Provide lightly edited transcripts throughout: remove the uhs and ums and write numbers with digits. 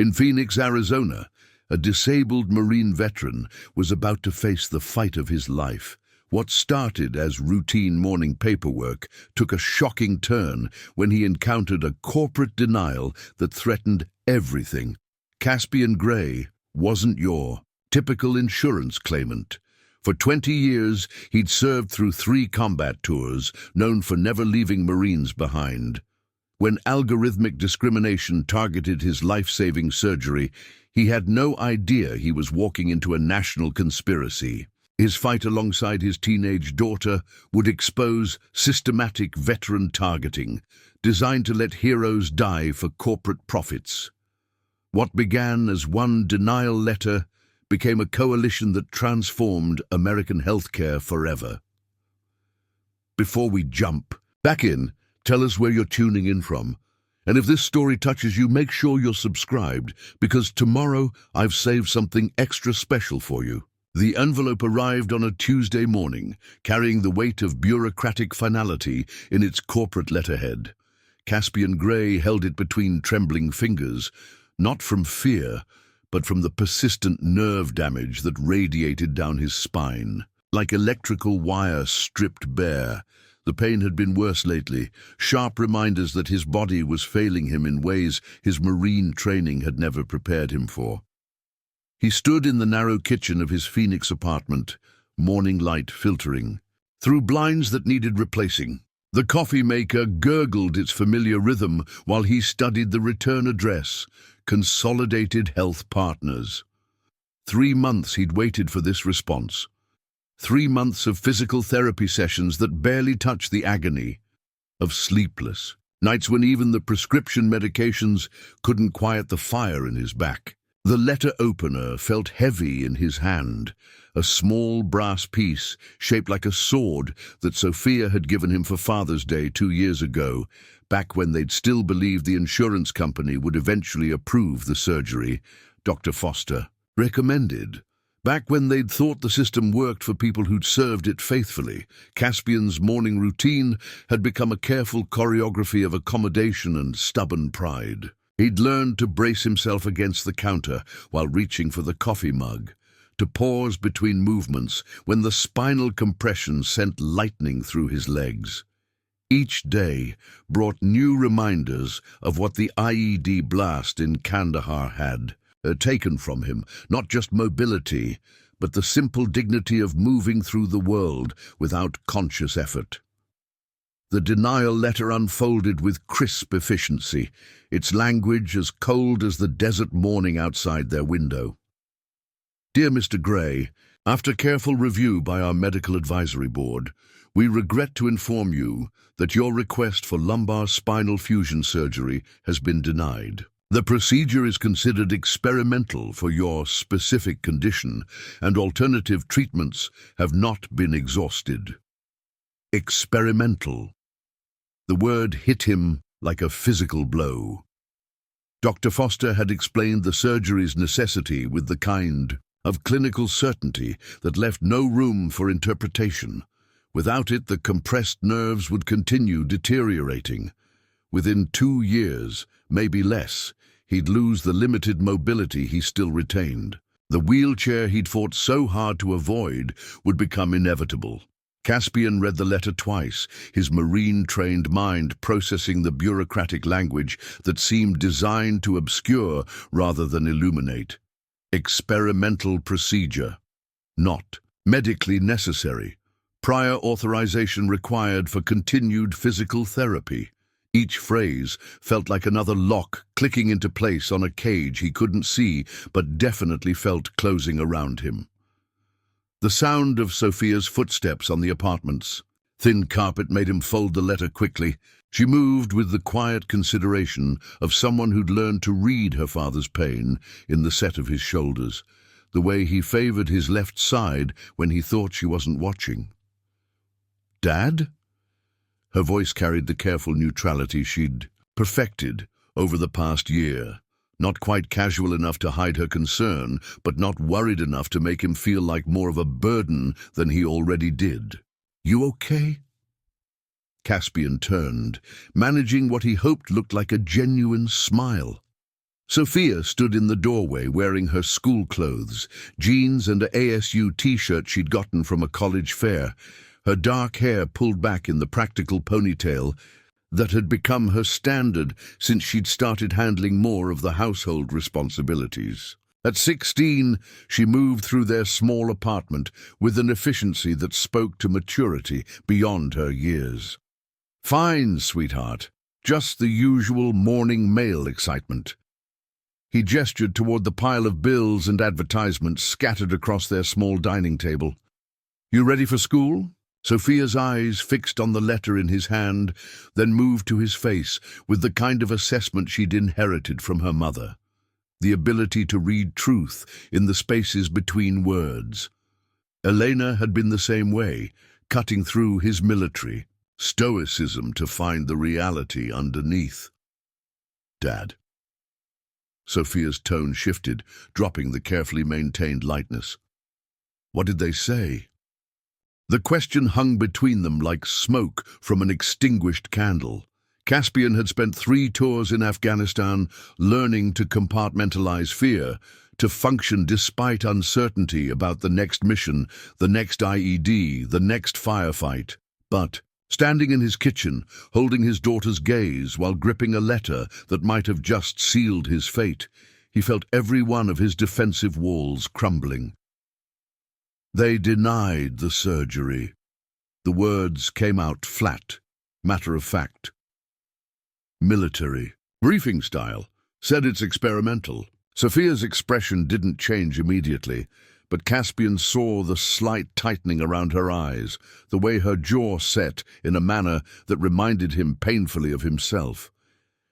In Phoenix, Arizona, a disabled Marine veteran was about to face the fight of his life. What started as routine morning paperwork took a shocking turn when he encountered a corporate denial that threatened everything. Caspian Gray wasn't your typical insurance claimant. For 20 years, he'd served through 3 combat tours, known for never leaving Marines behind. When algorithmic discrimination targeted his life-saving surgery, he had no idea he was walking into a national conspiracy. His fight alongside his teenage daughter would expose systematic veteran targeting, designed to let heroes die for corporate profits. What began as one denial letter became a coalition that transformed American healthcare forever. Before we jump back in, tell us where you're tuning in from. And if this story touches you, make sure you're subscribed, because tomorrow I've saved something extra special for you. The envelope arrived on a Tuesday morning, carrying the weight of bureaucratic finality in its corporate letterhead. Caspian Gray held it between trembling fingers, not from fear, but from the persistent nerve damage that radiated down his spine. Like electrical wire stripped bare, the pain had been worse lately, sharp reminders that his body was failing him in ways his Marine training had never prepared him for. He stood in the narrow kitchen of his Phoenix apartment, morning light filtering through blinds that needed replacing. The coffee maker gurgled its familiar rhythm while he studied the return address, Consolidated Health Partners. 3 months he'd waited for this response. 3 months of physical therapy sessions that barely touched the agony, of sleepless nights when even the prescription medications couldn't quiet the fire in his back. The letter opener felt heavy in his hand, a small brass piece shaped like a sword that Sophia had given him for Father's Day 2 years ago, back when they'd still believed the insurance company would eventually approve the surgery Dr. Foster recommended. Back when they'd thought the system worked for people who'd served it faithfully, Caspian's morning routine had become a careful choreography of accommodation and stubborn pride. He'd learned to brace himself against the counter while reaching for the coffee mug, to pause between movements when the spinal compression sent lightning through his legs. Each day brought new reminders of what the IED blast in Kandahar had taken from him, not just mobility, but the simple dignity of moving through the world without conscious effort. The denial letter unfolded with crisp efficiency, its language as cold as the desert morning outside their window. Dear Mr. Gray, after careful review by our medical advisory board, we regret to inform you that your request for lumbar spinal fusion surgery has been denied. The procedure is considered experimental for your specific condition, and alternative treatments have not been exhausted. Experimental. The word hit him like a physical blow. Dr. Foster had explained the surgery's necessity with the kind of clinical certainty that left no room for interpretation. Without it, the compressed nerves would continue deteriorating. Within 2 years, maybe less, he'd lose the limited mobility he still retained. The wheelchair he'd fought so hard to avoid would become inevitable. Caspian read the letter twice, his Marine-trained mind processing the bureaucratic language that seemed designed to obscure rather than illuminate. Experimental procedure. Not medically necessary. Prior authorization required for continued physical therapy. Each phrase felt like another lock clicking into place on a cage he couldn't see but definitely felt closing around him. The sound of Sophia's footsteps on the apartment's thin carpet made him fold the letter quickly. She moved with the quiet consideration of someone who'd learned to read her father's pain in the set of his shoulders, the way he favored his left side when he thought she wasn't watching. "Dad?" Her voice carried the careful neutrality she'd perfected over the past year. Not quite casual enough to hide her concern, but not worried enough to make him feel like more of a burden than he already did. "You okay?" Caspian turned, managing what he hoped looked like a genuine smile. Sophia stood in the doorway wearing her school clothes, jeans and an ASU t-shirt she'd gotten from a college fair, her dark hair pulled back in the practical ponytail that had become her standard since she'd started handling more of the household responsibilities. At 16, she moved through their small apartment with an efficiency that spoke to maturity beyond her years. "Fine, sweetheart. Just the usual morning mail excitement." He gestured toward the pile of bills and advertisements scattered across their small dining table. "You ready for school?" Sophia's eyes fixed on the letter in his hand, then moved to his face with the kind of assessment she'd inherited from her mother. The ability to read truth in the spaces between words. Elena had been the same way, cutting through his military stoicism to find the reality underneath. "Dad." Sophia's tone shifted, dropping the carefully maintained lightness. "What did they say?" The question hung between them like smoke from an extinguished candle. Caspian had spent 3 tours in Afghanistan learning to compartmentalize fear, to function despite uncertainty about the next mission, the next IED, the next firefight. But, standing in his kitchen, holding his daughter's gaze while gripping a letter that might have just sealed his fate, he felt every one of his defensive walls crumbling. "They denied the surgery." The words came out flat, matter-of-fact. "Military. Briefing style. Said it's experimental." Sophia's expression didn't change immediately, but Caspian saw the slight tightening around her eyes, the way her jaw set in a manner that reminded him painfully of himself.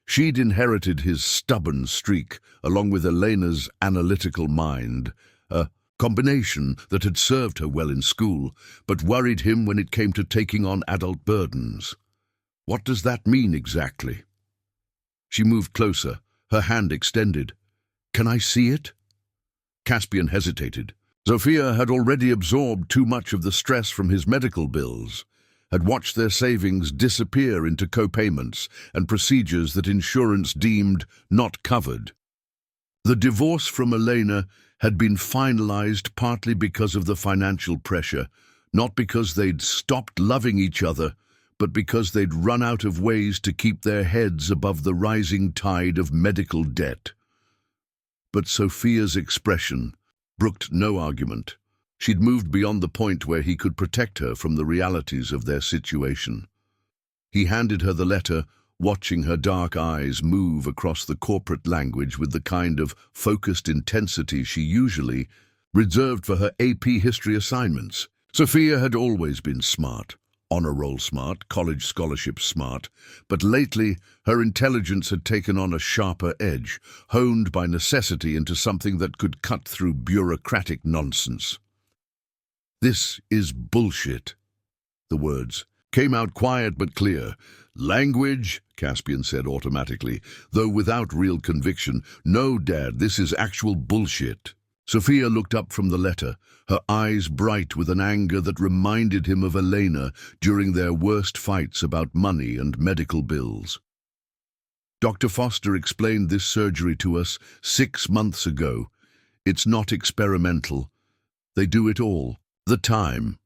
She'd inherited his stubborn streak, along with Elena's analytical mind, a combination that had served her well in school, but worried him when it came to taking on adult burdens. "What does that mean exactly?" She moved closer, her hand extended. "Can I see it?" Caspian hesitated. Sophia had already absorbed too much of the stress from his medical bills, had watched their savings disappear into co-payments and procedures that insurance deemed not covered. The divorce from Elena had been finalized partly because of the financial pressure, not because they'd stopped loving each other, but because they'd run out of ways to keep their heads above the rising tide of medical debt. But Sophia's expression brooked no argument. She'd moved beyond the point where he could protect her from the realities of their situation. He handed her the letter, watching her dark eyes move across the corporate language with the kind of focused intensity she usually reserved for her AP history assignments. Sophia had always been smart, honor roll smart, college scholarship smart, but lately her intelligence had taken on a sharper edge, honed by necessity into something that could cut through bureaucratic nonsense. "This is bullshit." The words came out quiet but clear. "Language," Caspian said automatically, though without real conviction. "No, Dad, this is actual bullshit." Sophia looked up from the letter, her eyes bright with an anger that reminded him of Elena during their worst fights about money and medical bills. "Dr. Foster explained this surgery to us 6 months ago. It's not experimental. They do it all the time."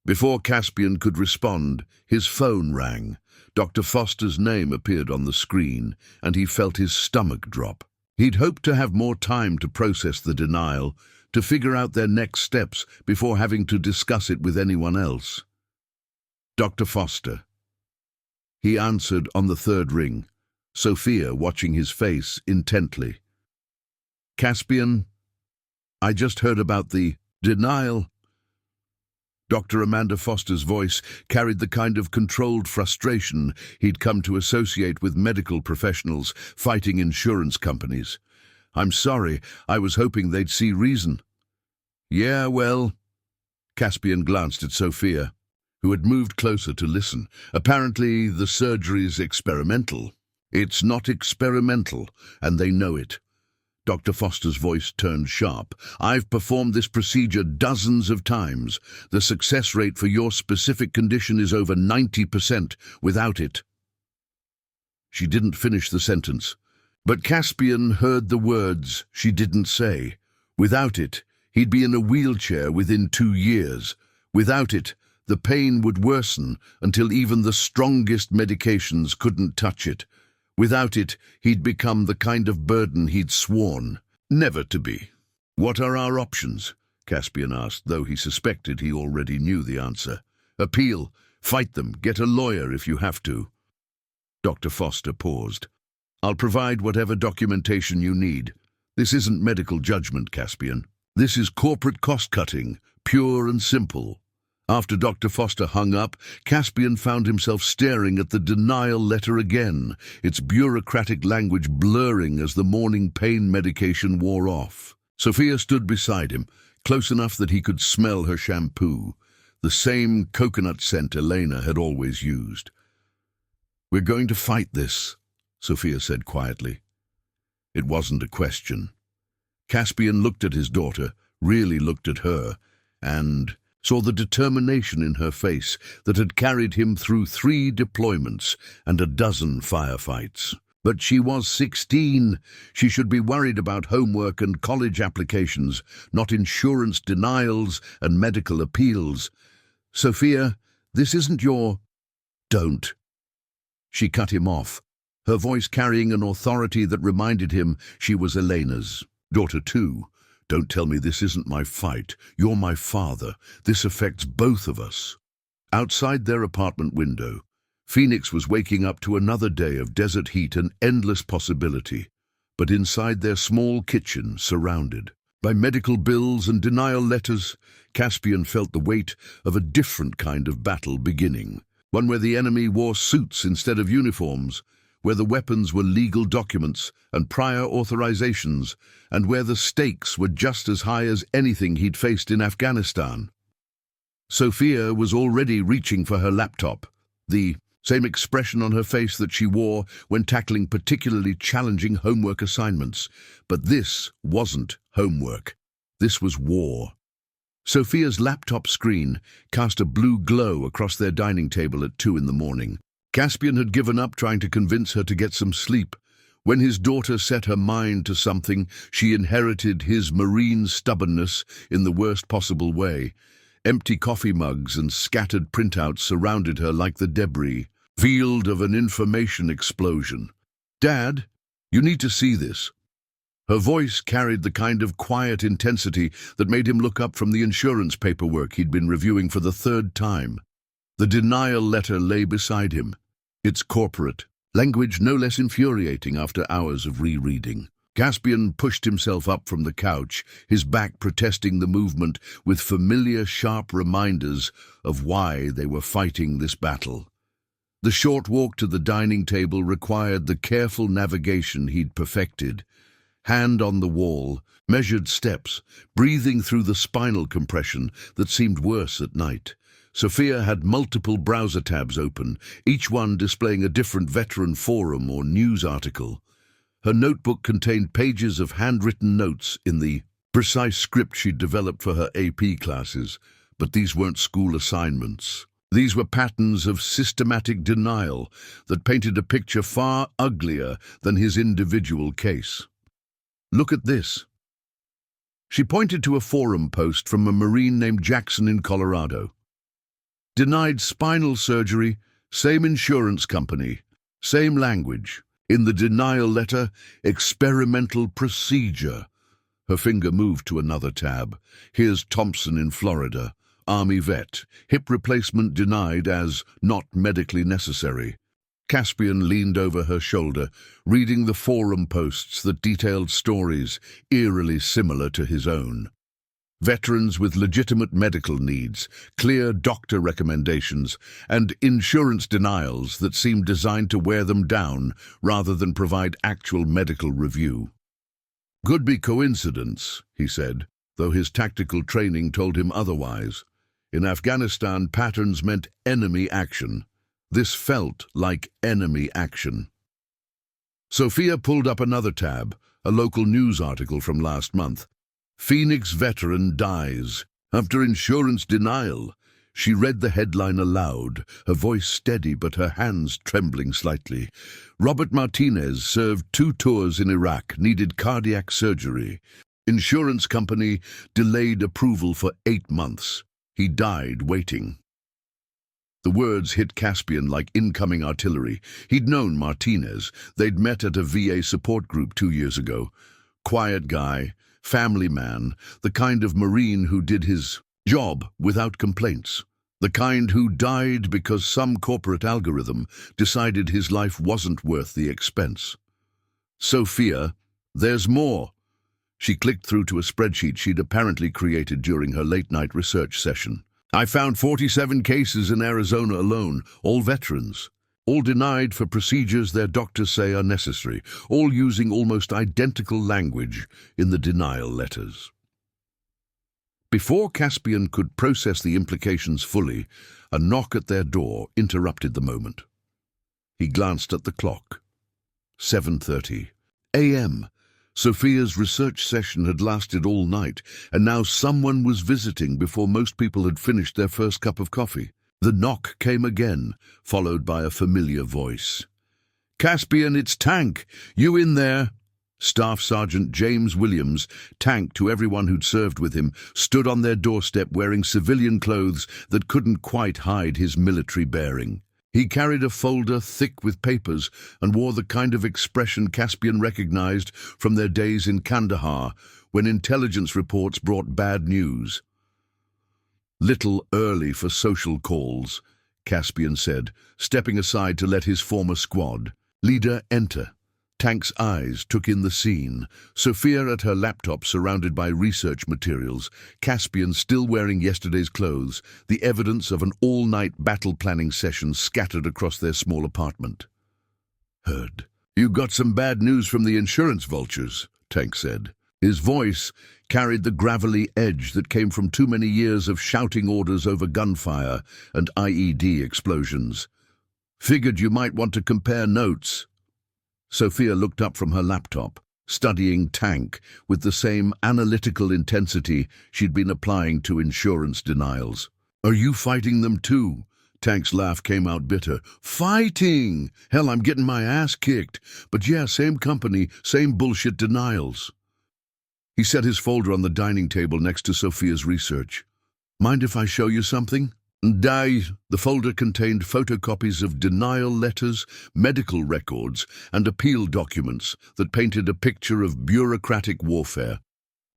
Before Caspian could respond, his phone rang. Dr. Foster's name appeared on the screen, and he felt his stomach drop. He'd hoped to have more time to process the denial, to figure out their next steps before having to discuss it with anyone else. "Dr. Foster." He answered on the 3rd ring, Sophia watching his face intently. "Caspian, I just heard about the denial." Dr. Amanda Foster's voice carried the kind of controlled frustration he'd come to associate with medical professionals fighting insurance companies. "I'm sorry, I was hoping they'd see reason." "Yeah, well..." Caspian glanced at Sophia, who had moved closer to listen. "Apparently the surgery's experimental." "It's not experimental, and they know it." Dr. Foster's voice turned sharp. "I've performed this procedure dozens of times. The success rate for your specific condition is over 90% without it." She didn't finish the sentence. But Caspian heard the words she didn't say. Without it, he'd be in a wheelchair within 2 years. Without it, the pain would worsen until even the strongest medications couldn't touch it. Without it, he'd become the kind of burden he'd sworn never to be. "What are our options?" Caspian asked, though he suspected he already knew the answer. "Appeal, fight them, get a lawyer if you have to." Dr. Foster paused. "I'll provide whatever documentation you need. This isn't medical judgment, Caspian. This is corporate cost-cutting, pure and simple." After Dr. Foster hung up, Caspian found himself staring at the denial letter again, its bureaucratic language blurring as the morning pain medication wore off. Sophia stood beside him, close enough that he could smell her shampoo, the same coconut scent Elena had always used. "We're going to fight this," Sophia said quietly. It wasn't a question. Caspian looked at his daughter, really looked at her, and saw the determination in her face that had carried him through 3 deployments and a dozen firefights. But she was 16. She should be worried about homework and college applications, not insurance denials and medical appeals. "Sophia, this isn't your—" "Don't." She cut him off, her voice carrying an authority that reminded him she was Elena's daughter too. "Don't tell me this isn't my fight. You're my father. This affects both of us." Outside their apartment window, Phoenix was waking up to another day of desert heat and endless possibility. But inside their small kitchen, surrounded by medical bills and denial letters, Caspian felt the weight of a different kind of battle beginning. One where the enemy wore suits instead of uniforms, where the weapons were legal documents and prior authorizations, and where the stakes were just as high as anything he'd faced in Afghanistan. Sophia was already reaching for her laptop, the same expression on her face that she wore when tackling particularly challenging homework assignments. But this wasn't homework. This was war. Sophia's laptop screen cast a blue glow across their dining table at 2 in the morning. Caspian had given up trying to convince her to get some sleep. When his daughter set her mind to something, she inherited his marine stubbornness in the worst possible way. Empty coffee mugs and scattered printouts surrounded her like the debris, field of an information explosion. "Dad, you need to see this." Her voice carried the kind of quiet intensity that made him look up from the insurance paperwork he'd been reviewing for the 3rd time. The denial letter lay beside him, its corporate language no less infuriating after hours of rereading. Caspian pushed himself up from the couch, his back protesting the movement with familiar, sharp reminders of why they were fighting this battle. The short walk to the dining table required the careful navigation he'd perfected. Hand on the wall, measured steps, breathing through the spinal compression that seemed worse at night. Sophia had multiple browser tabs open, each one displaying a different veteran forum or news article. Her notebook contained pages of handwritten notes in the precise script she'd developed for her AP classes, but these weren't school assignments. These were patterns of systematic denial that painted a picture far uglier than his individual case. "Look at this." She pointed to a forum post from a Marine named Jackson in Colorado. "Denied spinal surgery, same insurance company, same language. In the denial letter, experimental procedure." Her finger moved to another tab. "Here's Thompson in Florida. Army vet. Hip replacement denied as not medically necessary." Caspian leaned over her shoulder, reading the forum posts that detailed stories eerily similar to his own. Veterans with legitimate medical needs, clear doctor recommendations, and insurance denials that seemed designed to wear them down rather than provide actual medical review. "Could be coincidence," he said, though his tactical training told him otherwise. In Afghanistan, patterns meant enemy action. This felt like enemy action. Sophia pulled up another tab, a local news article from last month. "Phoenix veteran dies after insurance denial. She read the headline aloud, her voice steady but her hands trembling slightly. Robert Martinez served 2 tours in Iraq, needed cardiac surgery. Insurance company delayed approval for 8 months. He died waiting. The words hit Caspian like incoming artillery. He'd known Martinez. They'd met at a VA support group 2 years ago. Quiet guy, family man, the kind of Marine who did his job without complaints. The kind who died because some corporate algorithm decided his life wasn't worth the expense. Sophia, there's more. She clicked through to a spreadsheet she'd apparently created during her late-night research session. I found 47 cases in Arizona alone, all veterans. All denied for procedures their doctors say are necessary, all using almost identical language in the denial letters. Before Caspian could process the implications fully, a knock at their door interrupted the moment. He glanced at the clock. 7:30 a.m. Sophia's research session had lasted all night, and now someone was visiting before most people had finished their first cup of coffee. The knock came again, followed by a familiar voice. "Caspian, it's Tank. You in there?" Staff Sergeant James Williams, Tank to everyone who'd served with him, stood on their doorstep wearing civilian clothes that couldn't quite hide his military bearing. He carried a folder thick with papers and wore the kind of expression Caspian recognized from their days in Kandahar, when intelligence reports brought bad news. "Little early for social calls," Caspian said, stepping aside to let his former squad leader enter. Tank's eyes took in the scene. Sophia at her laptop surrounded by research materials, Caspian still wearing yesterday's clothes, the evidence of an all-night battle-planning session scattered across their small apartment. "Heard. You got some bad news from the insurance vultures," Tank said. His voice carried the gravelly edge that came from too many years of shouting orders over gunfire and IED explosions. "Figured you might want to compare notes." Sophia looked up from her laptop, studying Tank with the same analytical intensity she'd been applying to insurance denials. "Are you fighting them too?" Tank's laugh came out bitter. "Fighting! Hell, I'm getting my ass kicked. But yeah, same company, same bullshit denials." He set his folder on the dining table next to Sophia's research. "Mind if I show you something?" The folder contained photocopies of denial letters, medical records, and appeal documents that painted a picture of bureaucratic warfare.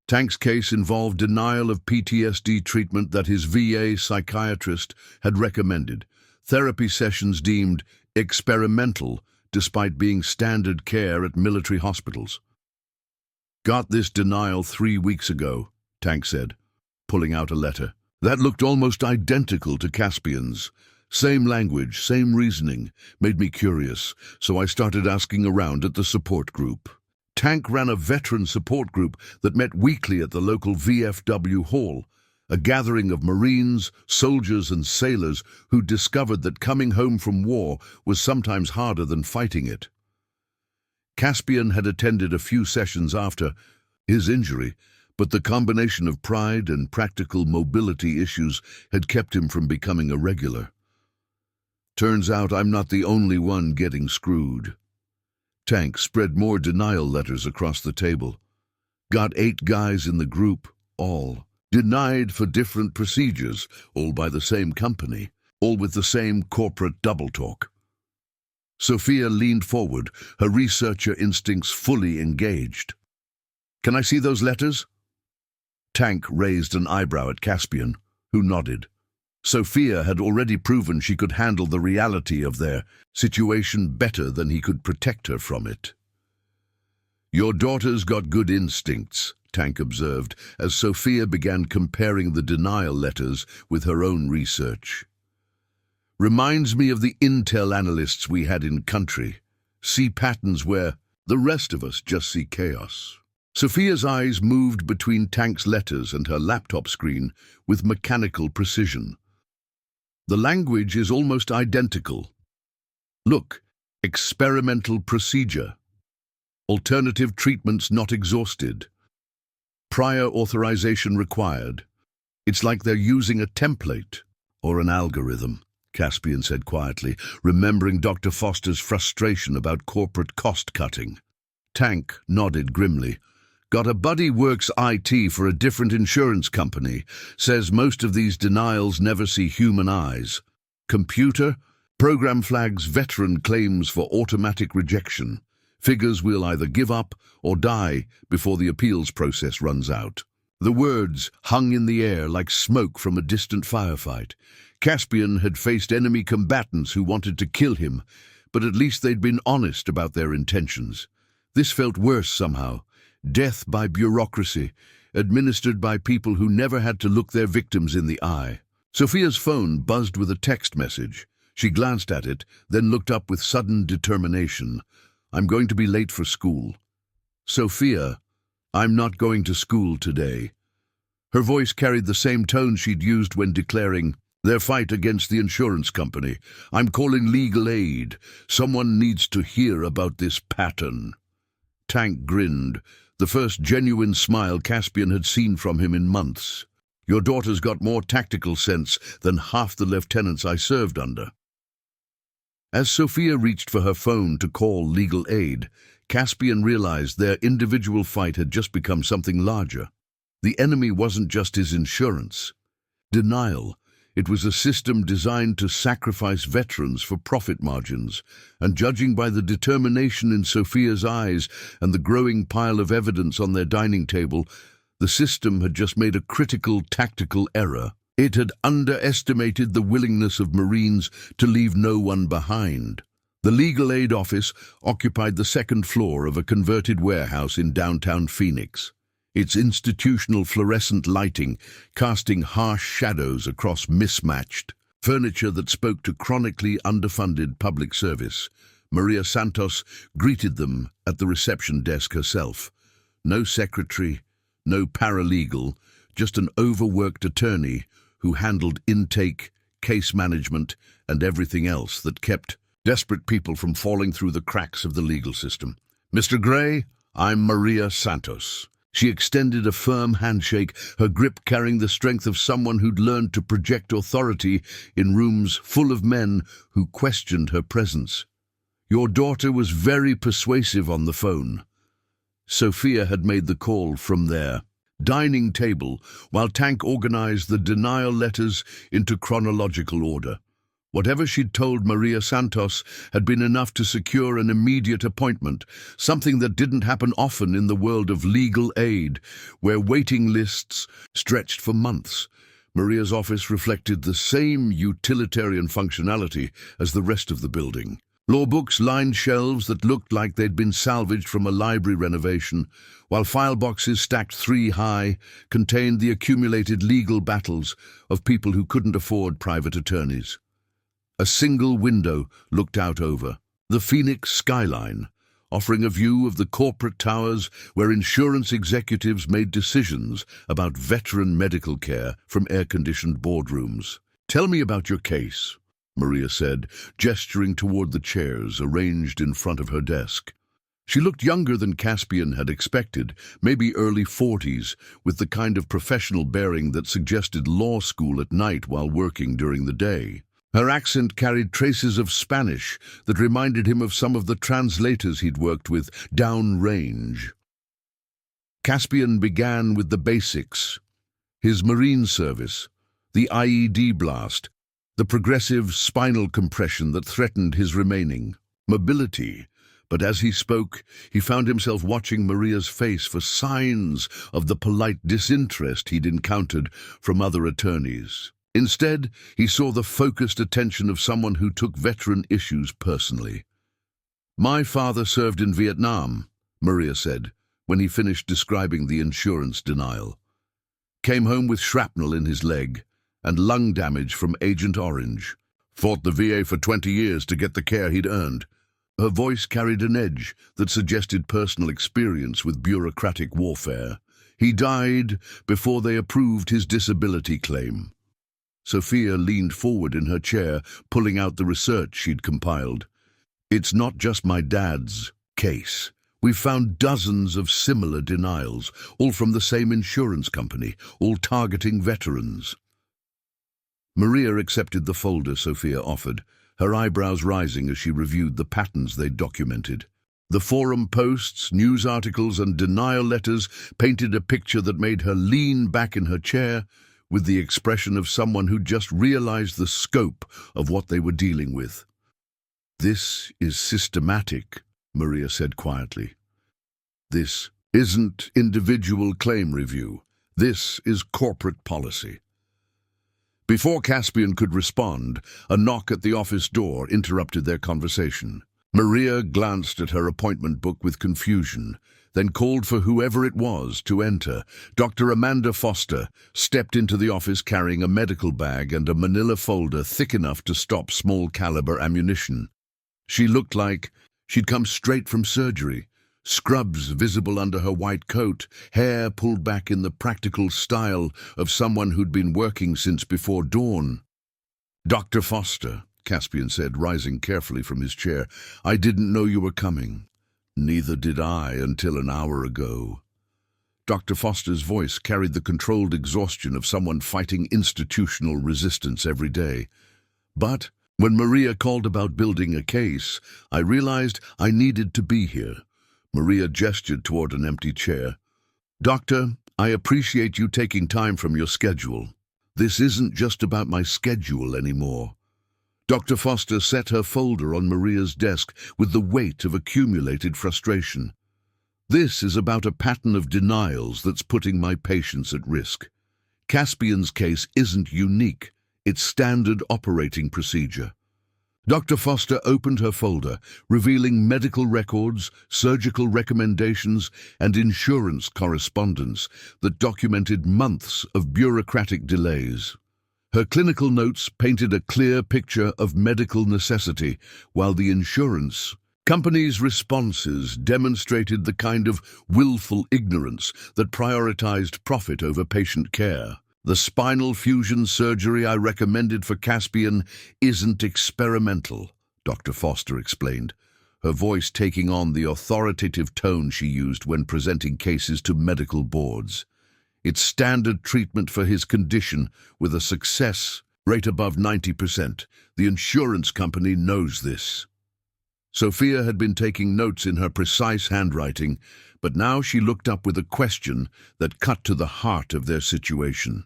Tank's case involved denial of PTSD treatment that his VA psychiatrist had recommended, therapy sessions deemed experimental despite being standard care at military hospitals. "Got this denial 3 weeks ago," Tank said, pulling out a letter. That looked almost identical to Caspian's. Same language, same reasoning, made me curious, so I started asking around at the support group. Tank ran a veteran support group that met weekly at the local VFW hall, a gathering of Marines, soldiers and sailors who discovered that coming home from war was sometimes harder than fighting it. Caspian had attended a few sessions after his injury, but the combination of pride and practical mobility issues had kept him from becoming a regular. "Turns out I'm not the only one getting screwed." Tank spread more denial letters across the table. "Got 8 guys in the group, all denied for different procedures, all by the same company, all with the same corporate double talk." Sophia leaned forward, her researcher instincts fully engaged. "Can I see those letters?" Tank raised an eyebrow at Caspian, who nodded. Sophia had already proven she could handle the reality of their situation better than he could protect her from it. "Your daughter's got good instincts," Tank observed, as Sophia began comparing the denial letters with her own research. "Reminds me of the intel analysts we had in country. See patterns where the rest of us just see chaos." Sophia's eyes moved between Tank's letters and her laptop screen with mechanical precision. "The language is almost identical. Look, experimental procedure. Alternative treatments not exhausted. Prior authorization required. It's like they're using a template. Or an algorithm, Caspian said quietly, remembering Dr. Foster's frustration about corporate cost-cutting. Tank nodded grimly. Got a buddy works IT for a different insurance company. Says most of these denials never see human eyes. Computer? Program flags veteran claims for automatic rejection. Figures we'll either give up or die before the appeals process runs out. The words hung in the air like smoke from a distant firefight. Caspian had faced enemy combatants who wanted to kill him, but at least they'd been honest about their intentions. This felt worse somehow. Death by bureaucracy, administered by people who never had to look their victims in the eye. Sophia's phone buzzed with a text message. She glanced at it, then looked up with sudden determination. I'm going to be late for school. Sophia, I'm not going to school today. Her voice carried the same tone she'd used when declaring their fight against the insurance company. I'm calling legal aid. Someone needs to hear about this pattern. Tank grinned, the first genuine smile Caspian had seen from him in months. Your daughter's got more tactical sense than half the lieutenants I served under. As Sophia reached for her phone to call legal aid, Caspian realized their individual fight had just become something larger. The enemy wasn't just his insurance. Denial. It was a system designed to sacrifice veterans for profit margins, and judging by the determination in Sophia's eyes and the growing pile of evidence on their dining table, the system had just made a critical tactical error. It had underestimated the willingness of Marines to leave no one behind. The legal aid office occupied the second floor of a converted warehouse in downtown Phoenix, its institutional fluorescent lighting casting harsh shadows across mismatched furniture that spoke to chronically underfunded public service. Maria Santos greeted them at the reception desk herself. No secretary, no paralegal, just an overworked attorney who handled intake, case management, and everything else that kept desperate people from falling through the cracks of the legal system. Mr. Gray, I'm Maria Santos. She extended a firm handshake, her grip carrying the strength of someone who'd learned to project authority in rooms full of men who questioned her presence. Your daughter was very persuasive on the phone. Sophia had made the call from their dining table while Tank organized the denial letters into chronological order. Whatever she'd told Maria Santos had been enough to secure an immediate appointment, something that didn't happen often in the world of legal aid, where waiting lists stretched for months. Maria's office reflected the same utilitarian functionality as the rest of the building. Law books lined shelves that looked like they'd been salvaged from a library renovation, while file boxes stacked 3 high contained the accumulated legal battles of people who couldn't afford private attorneys. A single window looked out over the Phoenix skyline, offering a view of the corporate towers where insurance executives made decisions about veteran medical care from air-conditioned boardrooms. Tell me about your case, Maria said, gesturing toward the chairs arranged in front of her desk. She looked younger than Caspian had expected, maybe early 40s, with the kind of professional bearing that suggested law school at night while working during the day. Her accent carried traces of Spanish that reminded him of some of the translators he'd worked with downrange. Caspian began with the basics: his Marine service, the IED blast, the progressive spinal compression that threatened his remaining mobility. But as he spoke, he found himself watching Maria's face for signs of the polite disinterest he'd encountered from other attorneys. Instead, he saw the focused attention of someone who took veteran issues personally. My father served in Vietnam, Maria said, when he finished describing the insurance denial. Came home with shrapnel in his leg and lung damage from Agent Orange. Fought the VA for 20 years to get the care he'd earned. Her voice carried an edge that suggested personal experience with bureaucratic warfare. He died before they approved his disability claim. Sophia leaned forward in her chair, pulling out the research she'd compiled. It's not just my dad's case. We've found dozens of similar denials, all from the same insurance company, all targeting veterans. Maria accepted the folder Sophia offered, her eyebrows rising as she reviewed the patterns they'd documented. The forum posts, news articles, and denial letters painted a picture that made her lean back in her chair with the expression of someone who'd just realized the scope of what they were dealing with. "This is systematic," Maria said quietly. "This isn't individual claim review. This is corporate policy." Before Caspian could respond, a knock at the office door interrupted their conversation. Maria glanced at her appointment book with confusion, then called for whoever it was to enter. Dr. Amanda Foster stepped into the office carrying a medical bag and a manila folder thick enough to stop small-caliber ammunition. She looked like she'd come straight from surgery, scrubs visible under her white coat, hair pulled back in the practical style of someone who'd been working since before dawn. "Dr. Foster," Caspian said, rising carefully from his chair, "I didn't know you were coming." "Neither did I until an hour ago." Dr. Foster's voice carried the controlled exhaustion of someone fighting institutional resistance every day. "But when Maria called about building a case, I realized I needed to be here." Maria gestured toward an empty chair. "Doctor, I appreciate you taking time from your schedule. This isn't just about my schedule anymore." Dr. Foster set her folder on Maria's desk with the weight of accumulated frustration. "This is about a pattern of denials that's putting my patients at risk. Caspian's case isn't unique. It's standard operating procedure." Dr. Foster opened her folder, revealing medical records, surgical recommendations, and insurance correspondence that documented months of bureaucratic delays. Her clinical notes painted a clear picture of medical necessity, while the insurance company's responses demonstrated the kind of willful ignorance that prioritized profit over patient care. "The spinal fusion surgery I recommended for Caspian isn't experimental," Dr. Foster explained, her voice taking on the authoritative tone she used when presenting cases to medical boards. "It's standard treatment for his condition with a success rate above 90%. The insurance company knows this." Sophia had been taking notes in her precise handwriting, but now she looked up with a question that cut to the heart of their situation.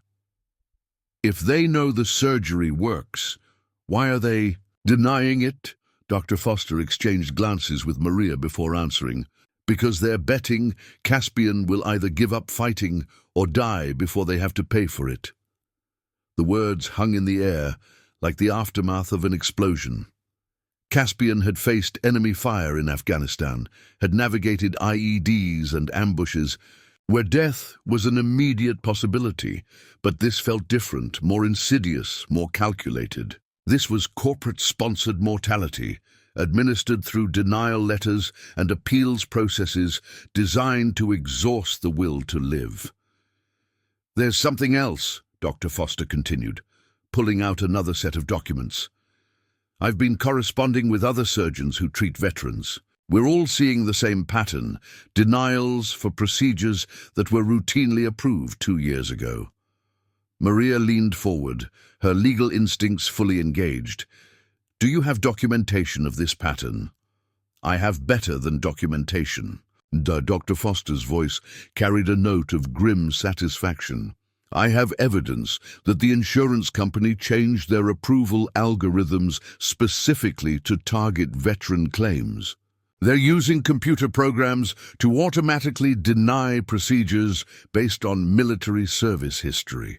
"If they know the surgery works, why are they denying it?" Dr. Foster exchanged glances with Maria before answering. "Because they're betting Caspian will either give up fighting or die before they have to pay for it." The words hung in the air like the aftermath of an explosion. Caspian had faced enemy fire in Afghanistan, had navigated IEDs and ambushes, where death was an immediate possibility, but this felt different, more insidious, more calculated. This was corporate-sponsored mortality, administered through denial letters and appeals processes designed to exhaust the will to live. "There's something else," Dr. Foster continued, pulling out another set of documents. "I've been corresponding with other surgeons who treat veterans. We're all seeing the same pattern, denials for procedures that were routinely approved 2 years ago." Maria leaned forward, her legal instincts fully engaged. "Do you have documentation of this pattern?" "I have better than documentation." Dr. Foster's voice carried a note of grim satisfaction. "I have evidence that the insurance company changed their approval algorithms specifically to target veteran claims. They're using computer programs to automatically deny procedures based on military service history."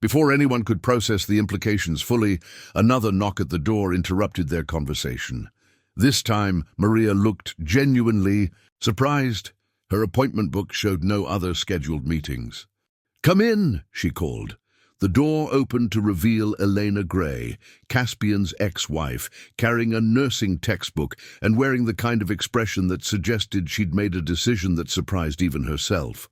Before anyone could process the implications fully, another knock at the door interrupted their conversation. This time, Maria looked genuinely surprised. Her appointment book showed no other scheduled meetings. "Come in," she called. The door opened to reveal Elena Gray, Caspian's ex-wife, carrying a nursing textbook and wearing the kind of expression that suggested she'd made a decision that surprised even herself.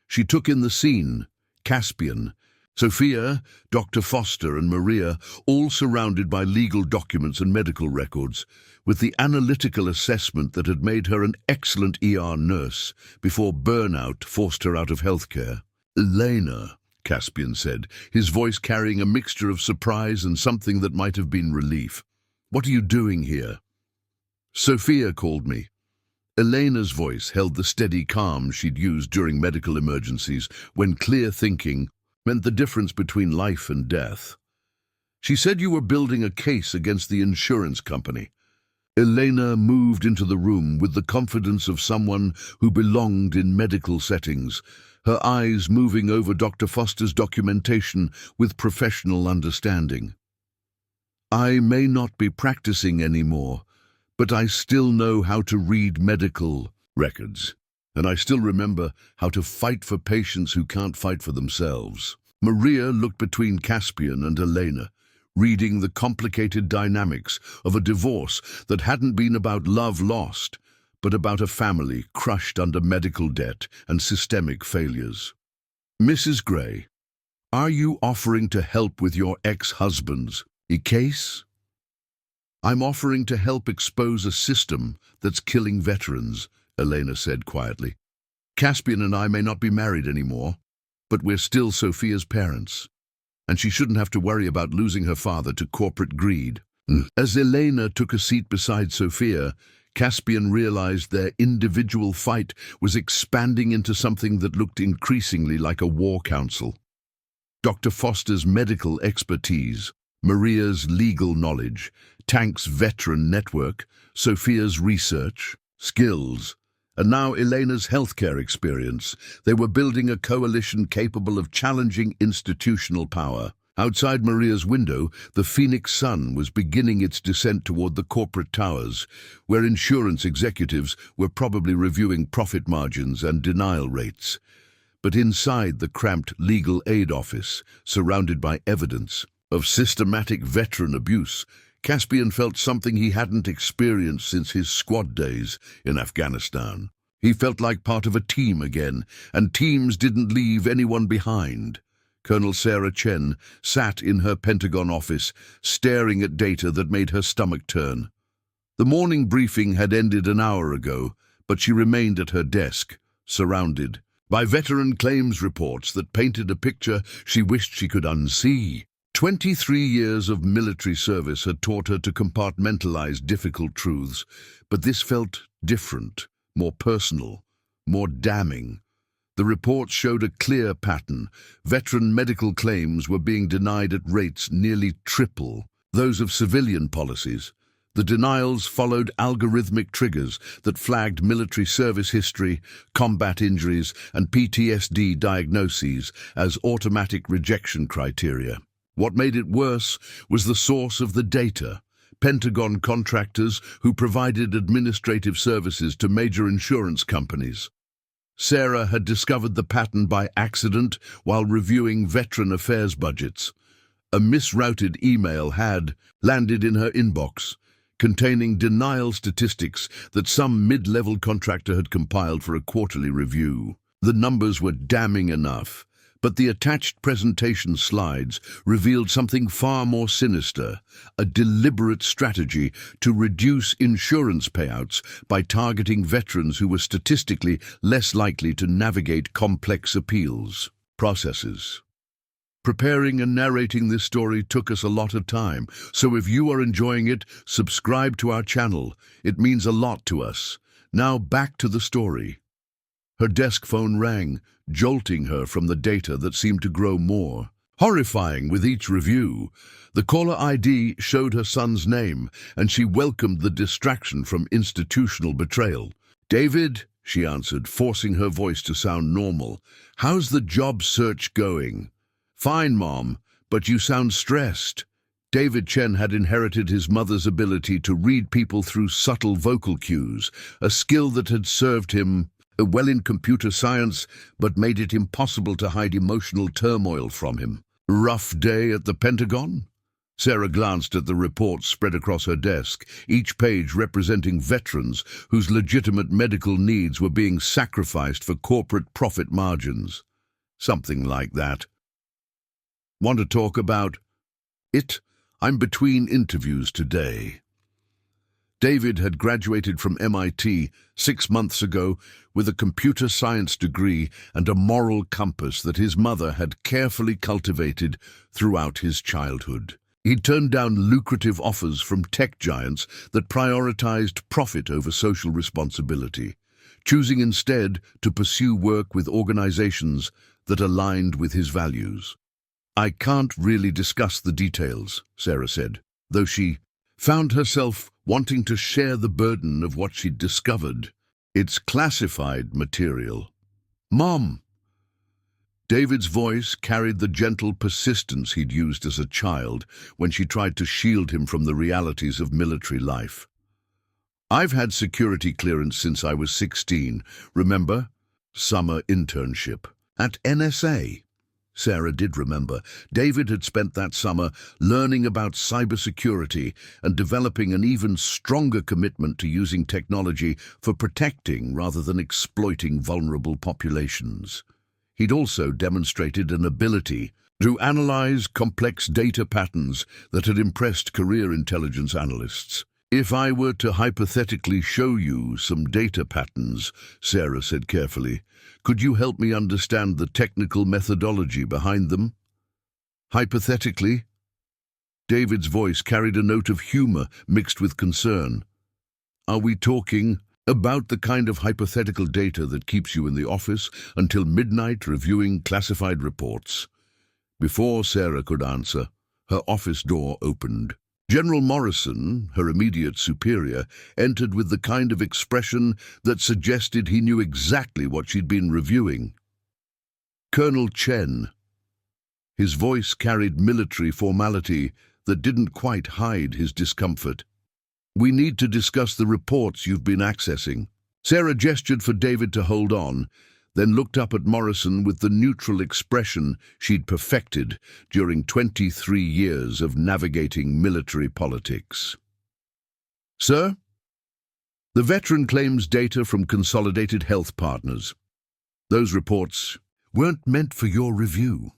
She took in the scene, Caspian, Sophia, Dr. Foster and Maria, all surrounded by legal documents and medical records, with the analytical assessment that had made her an excellent ER nurse before burnout forced her out of healthcare. "Elena," Caspian said, his voice carrying a mixture of surprise and something that might have been relief. "What are you doing here?" "Sophia called me." Elena's voice held the steady calm she'd used during medical emergencies when clear thinking meant the difference between life and death. "She said you were building a case against the insurance company." Elena moved into the room with the confidence of someone who belonged in medical settings, her eyes moving over Dr. Foster's documentation with professional understanding. "I may not be practicing anymore, but I still know how to read medical records, and I still remember how to fight for patients who can't fight for themselves." Maria looked between Caspian and Elena, reading the complicated dynamics of a divorce that hadn't been about love lost, but about a family crushed under medical debt and systemic failures. "Mrs. Gray, are you offering to help with your ex-husband's case?" "I'm offering to help expose a system that's killing veterans," Elena said quietly. "Caspian and I may not be married anymore, but we're still Sophia's parents, and she shouldn't have to worry about losing her father to corporate greed." As Elena took a seat beside Sophia, Caspian realized their individual fight was expanding into something that looked increasingly like a war council. Dr. Foster's medical expertise, Maria's legal knowledge, Tank's veteran network, Sophia's research, skills, and now Elena's healthcare experience. They were building a coalition capable of challenging institutional power. Outside Maria's window, the Phoenix sun was beginning its descent toward the corporate towers, where insurance executives were probably reviewing profit margins and denial rates. But inside the cramped legal aid office, surrounded by evidence of systematic veteran abuse, Caspian felt something he hadn't experienced since his squad days in Afghanistan. He felt like part of a team again, and teams didn't leave anyone behind. Colonel Sarah Chen sat in her Pentagon office, staring at data that made her stomach turn. The morning briefing had ended an hour ago, but she remained at her desk, surrounded by veteran claims reports that painted a picture she wished she could unsee. 23 years of military service had taught her to compartmentalize difficult truths, but this felt different, more personal, more damning. The reports showed a clear pattern. Veteran medical claims were being denied at rates nearly triple those of civilian policies. The denials followed algorithmic triggers that flagged military service history, combat injuries, and PTSD diagnoses as automatic rejection criteria. What made it worse was the source of the data. Pentagon contractors who provided administrative services to major insurance companies. Sarah had discovered the pattern by accident while reviewing veteran affairs budgets. A misrouted email had landed in her inbox, containing denial statistics that some mid-level contractor had compiled for a quarterly review. The numbers were damning enough, but the attached presentation slides revealed something far more sinister, a deliberate strategy to reduce insurance payouts by targeting veterans who were statistically less likely to navigate complex appeals processes. Preparing and narrating this story took us a lot of time, so if you are enjoying it, subscribe to our channel. It means a lot to us. Now back to the story. Her desk phone rang, jolting her from the data that seemed to grow more horrifying with each review. The caller ID showed her son's name, and she welcomed the distraction from institutional betrayal. "David," she answered, forcing her voice to sound normal. "How's the job search going?" "Fine, Mom, but you sound stressed." David Chen had inherited his mother's ability to read people through subtle vocal cues, a skill that had served him well in computer science, but made it impossible to hide emotional turmoil from him. "Rough day at the Pentagon?" Sarah glanced at the reports spread across her desk, each page representing veterans whose legitimate medical needs were being sacrificed for corporate profit margins. "Something like that." "Want to talk about it? I'm between interviews today." David had graduated from MIT 6 months ago with a computer science degree and a moral compass that his mother had carefully cultivated throughout his childhood. He turned down lucrative offers from tech giants that prioritized profit over social responsibility, choosing instead to pursue work with organizations that aligned with his values. "I can't really discuss the details," Sarah said, though she found herself wanting to share the burden of what she'd discovered. "It's classified material." "Mom!" David's voice carried the gentle persistence he'd used as a child when she tried to shield him from the realities of military life. "I've had security clearance since I was 16, remember? Summer internship at NSA." Sarah did remember. David had spent that summer learning about cybersecurity and developing an even stronger commitment to using technology for protecting rather than exploiting vulnerable populations. He'd also demonstrated an ability to analyze complex data patterns that had impressed career intelligence analysts. "If I were to hypothetically show you some data patterns," Sarah said carefully, "could you help me understand the technical methodology behind them?" "Hypothetically?" David's voice carried a note of humor mixed with concern. "Are we talking about the kind of hypothetical data that keeps you in the office until midnight reviewing classified reports?" Before Sarah could answer, her office door opened. General Morrison, her immediate superior, entered with the kind of expression that suggested he knew exactly what she'd been reviewing. "Colonel Chen." His voice carried military formality that didn't quite hide his discomfort. "We need to discuss the reports you've been accessing." Sarah gestured for David to hold on, then looked up at Morrison with the neutral expression she'd perfected during 23 years of navigating military politics. "Sir, the veteran claims data from Consolidated Health Partners. Those reports weren't meant for your review."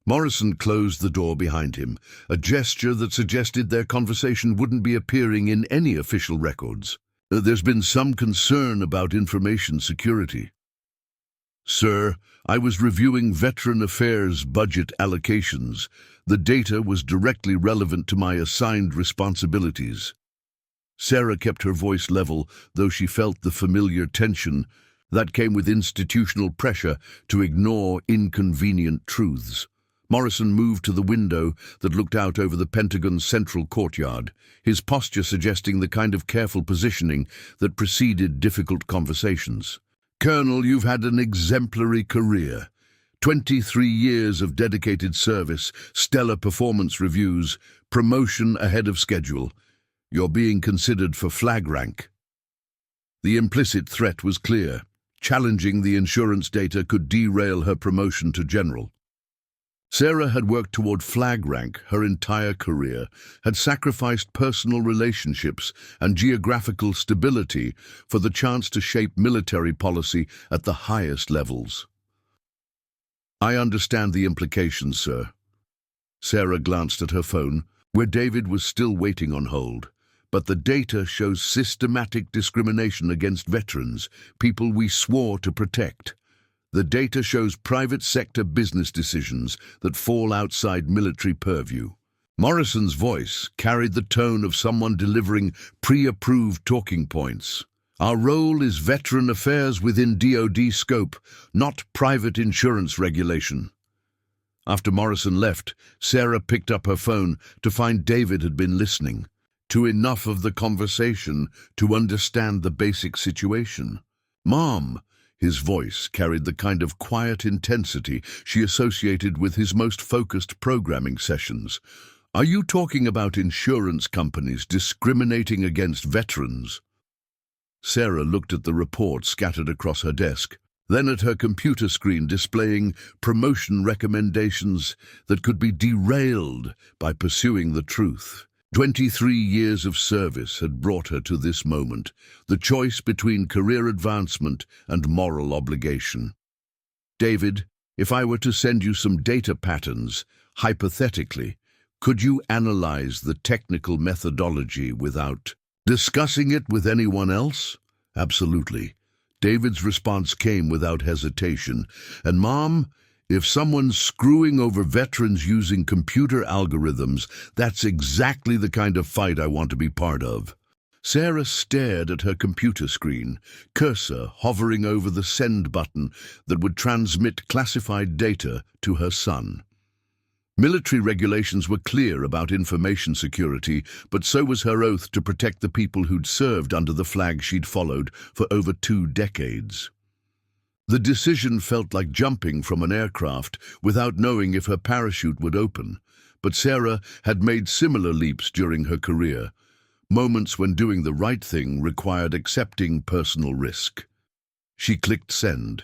Morrison closed the door behind him, a gesture that suggested their conversation wouldn't be appearing in any official records. "There's been some concern about information security." "Sir, I was reviewing Veteran Affairs budget allocations. The data was directly relevant to my assigned responsibilities." Sarah kept her voice level, though she felt the familiar tension that came with institutional pressure to ignore inconvenient truths. Morrison moved to the window that looked out over the Pentagon's central courtyard, his posture suggesting the kind of careful positioning that preceded difficult conversations. "Colonel, you've had an exemplary career. 23 years of dedicated service, stellar performance reviews, promotion ahead of schedule. You're being considered for flag rank." The implicit threat was clear. Challenging the insurance data could derail her promotion to general. Sarah had worked toward flag rank her entire career, had sacrificed personal relationships and geographical stability for the chance to shape military policy at the highest levels. "I understand the implications, sir." Sarah glanced at her phone, where David was still waiting on hold. "But the data shows systematic discrimination against veterans, people we swore to protect. The data shows private sector business decisions that fall outside military purview." Morrison's voice carried the tone of someone delivering pre-approved talking points. "Our role is veteran affairs within DoD scope, not private insurance regulation." After Morrison left, Sarah picked up her phone to find David had been listening to enough of the conversation to understand the basic situation. "Mom," his voice carried the kind of quiet intensity she associated with his most focused programming sessions. "Are you talking about insurance companies discriminating against veterans?" Sarah looked at the report scattered across her desk, then at her computer screen displaying promotion recommendations that could be derailed by pursuing the truth. 23 years of service had brought her to this moment, the choice between career advancement and moral obligation. "David, if I were to send you some data patterns, hypothetically, could you analyze the technical methodology without..." Discussing it with anyone else? Absolutely. David's response came without hesitation. And Mom, if someone's screwing over veterans using computer algorithms, that's exactly the kind of fight I want to be part of. Sarah stared at her computer screen, cursor hovering over the send button that would transmit classified data to her son. Military regulations were clear about information security, but so was her oath to protect the people who'd served under the flag she'd followed for over 2 decades. The decision felt like jumping from an aircraft without knowing if her parachute would open, but Sarah had made similar leaps during her career, moments when doing the right thing required accepting personal risk. She clicked send.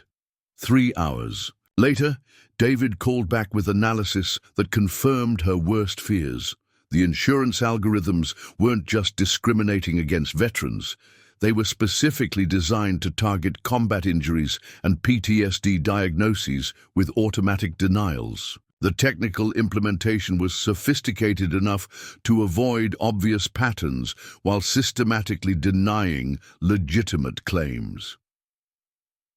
3 hours. Later, David called back with analysis that confirmed her worst fears. The insurance algorithms weren't just discriminating against veterans. They were specifically designed to target combat injuries and PTSD diagnoses with automatic denials. The technical implementation was sophisticated enough to avoid obvious patterns while systematically denying legitimate claims.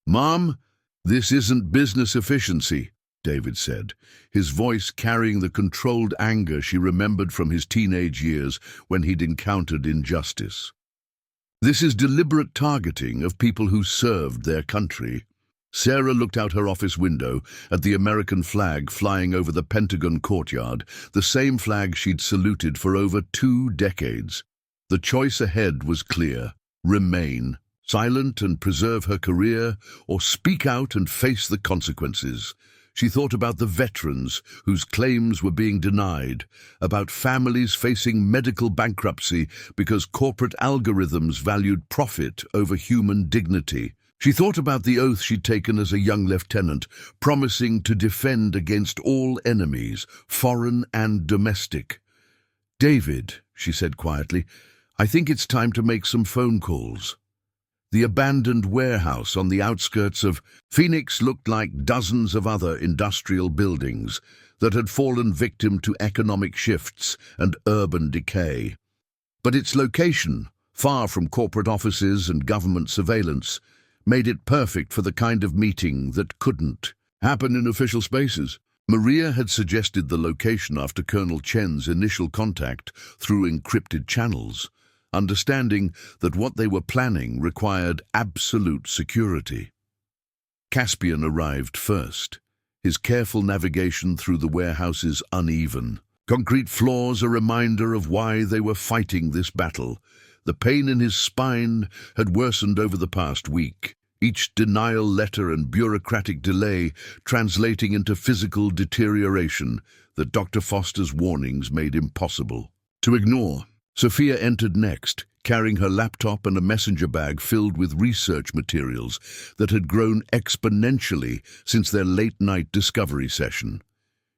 "Mom, this isn't business efficiency," David said, his voice carrying the controlled anger she remembered from his teenage years when he'd encountered injustice. "This is deliberate targeting of people who served their country." Sarah looked out her office window at the American flag flying over the Pentagon courtyard, the same flag she'd saluted for over 2 decades. The choice ahead was clear: remain silent and preserve her career, or speak out and face the consequences. She thought about the veterans whose claims were being denied, about families facing medical bankruptcy because corporate algorithms valued profit over human dignity. She thought about the oath she'd taken as a young lieutenant, promising to defend against all enemies, foreign and domestic. "David," she said quietly, "I think it's time to make some phone calls." The abandoned warehouse on the outskirts of Phoenix looked like dozens of other industrial buildings that had fallen victim to economic shifts and urban decay. But its location, far from corporate offices and government surveillance, made it perfect for the kind of meeting that couldn't happen in official spaces. Maria had suggested the location after Colonel Chen's initial contact through encrypted channels, understanding that what they were planning required absolute security. Caspian arrived first, his careful navigation through the warehouses uneven. Concrete floors a reminder of why they were fighting this battle. The pain in his spine had worsened over the past week, each denial letter and bureaucratic delay translating into physical deterioration that Dr. Foster's warnings made impossible to ignore. Sophia entered next, carrying her laptop and a messenger bag filled with research materials that had grown exponentially since their late-night discovery session.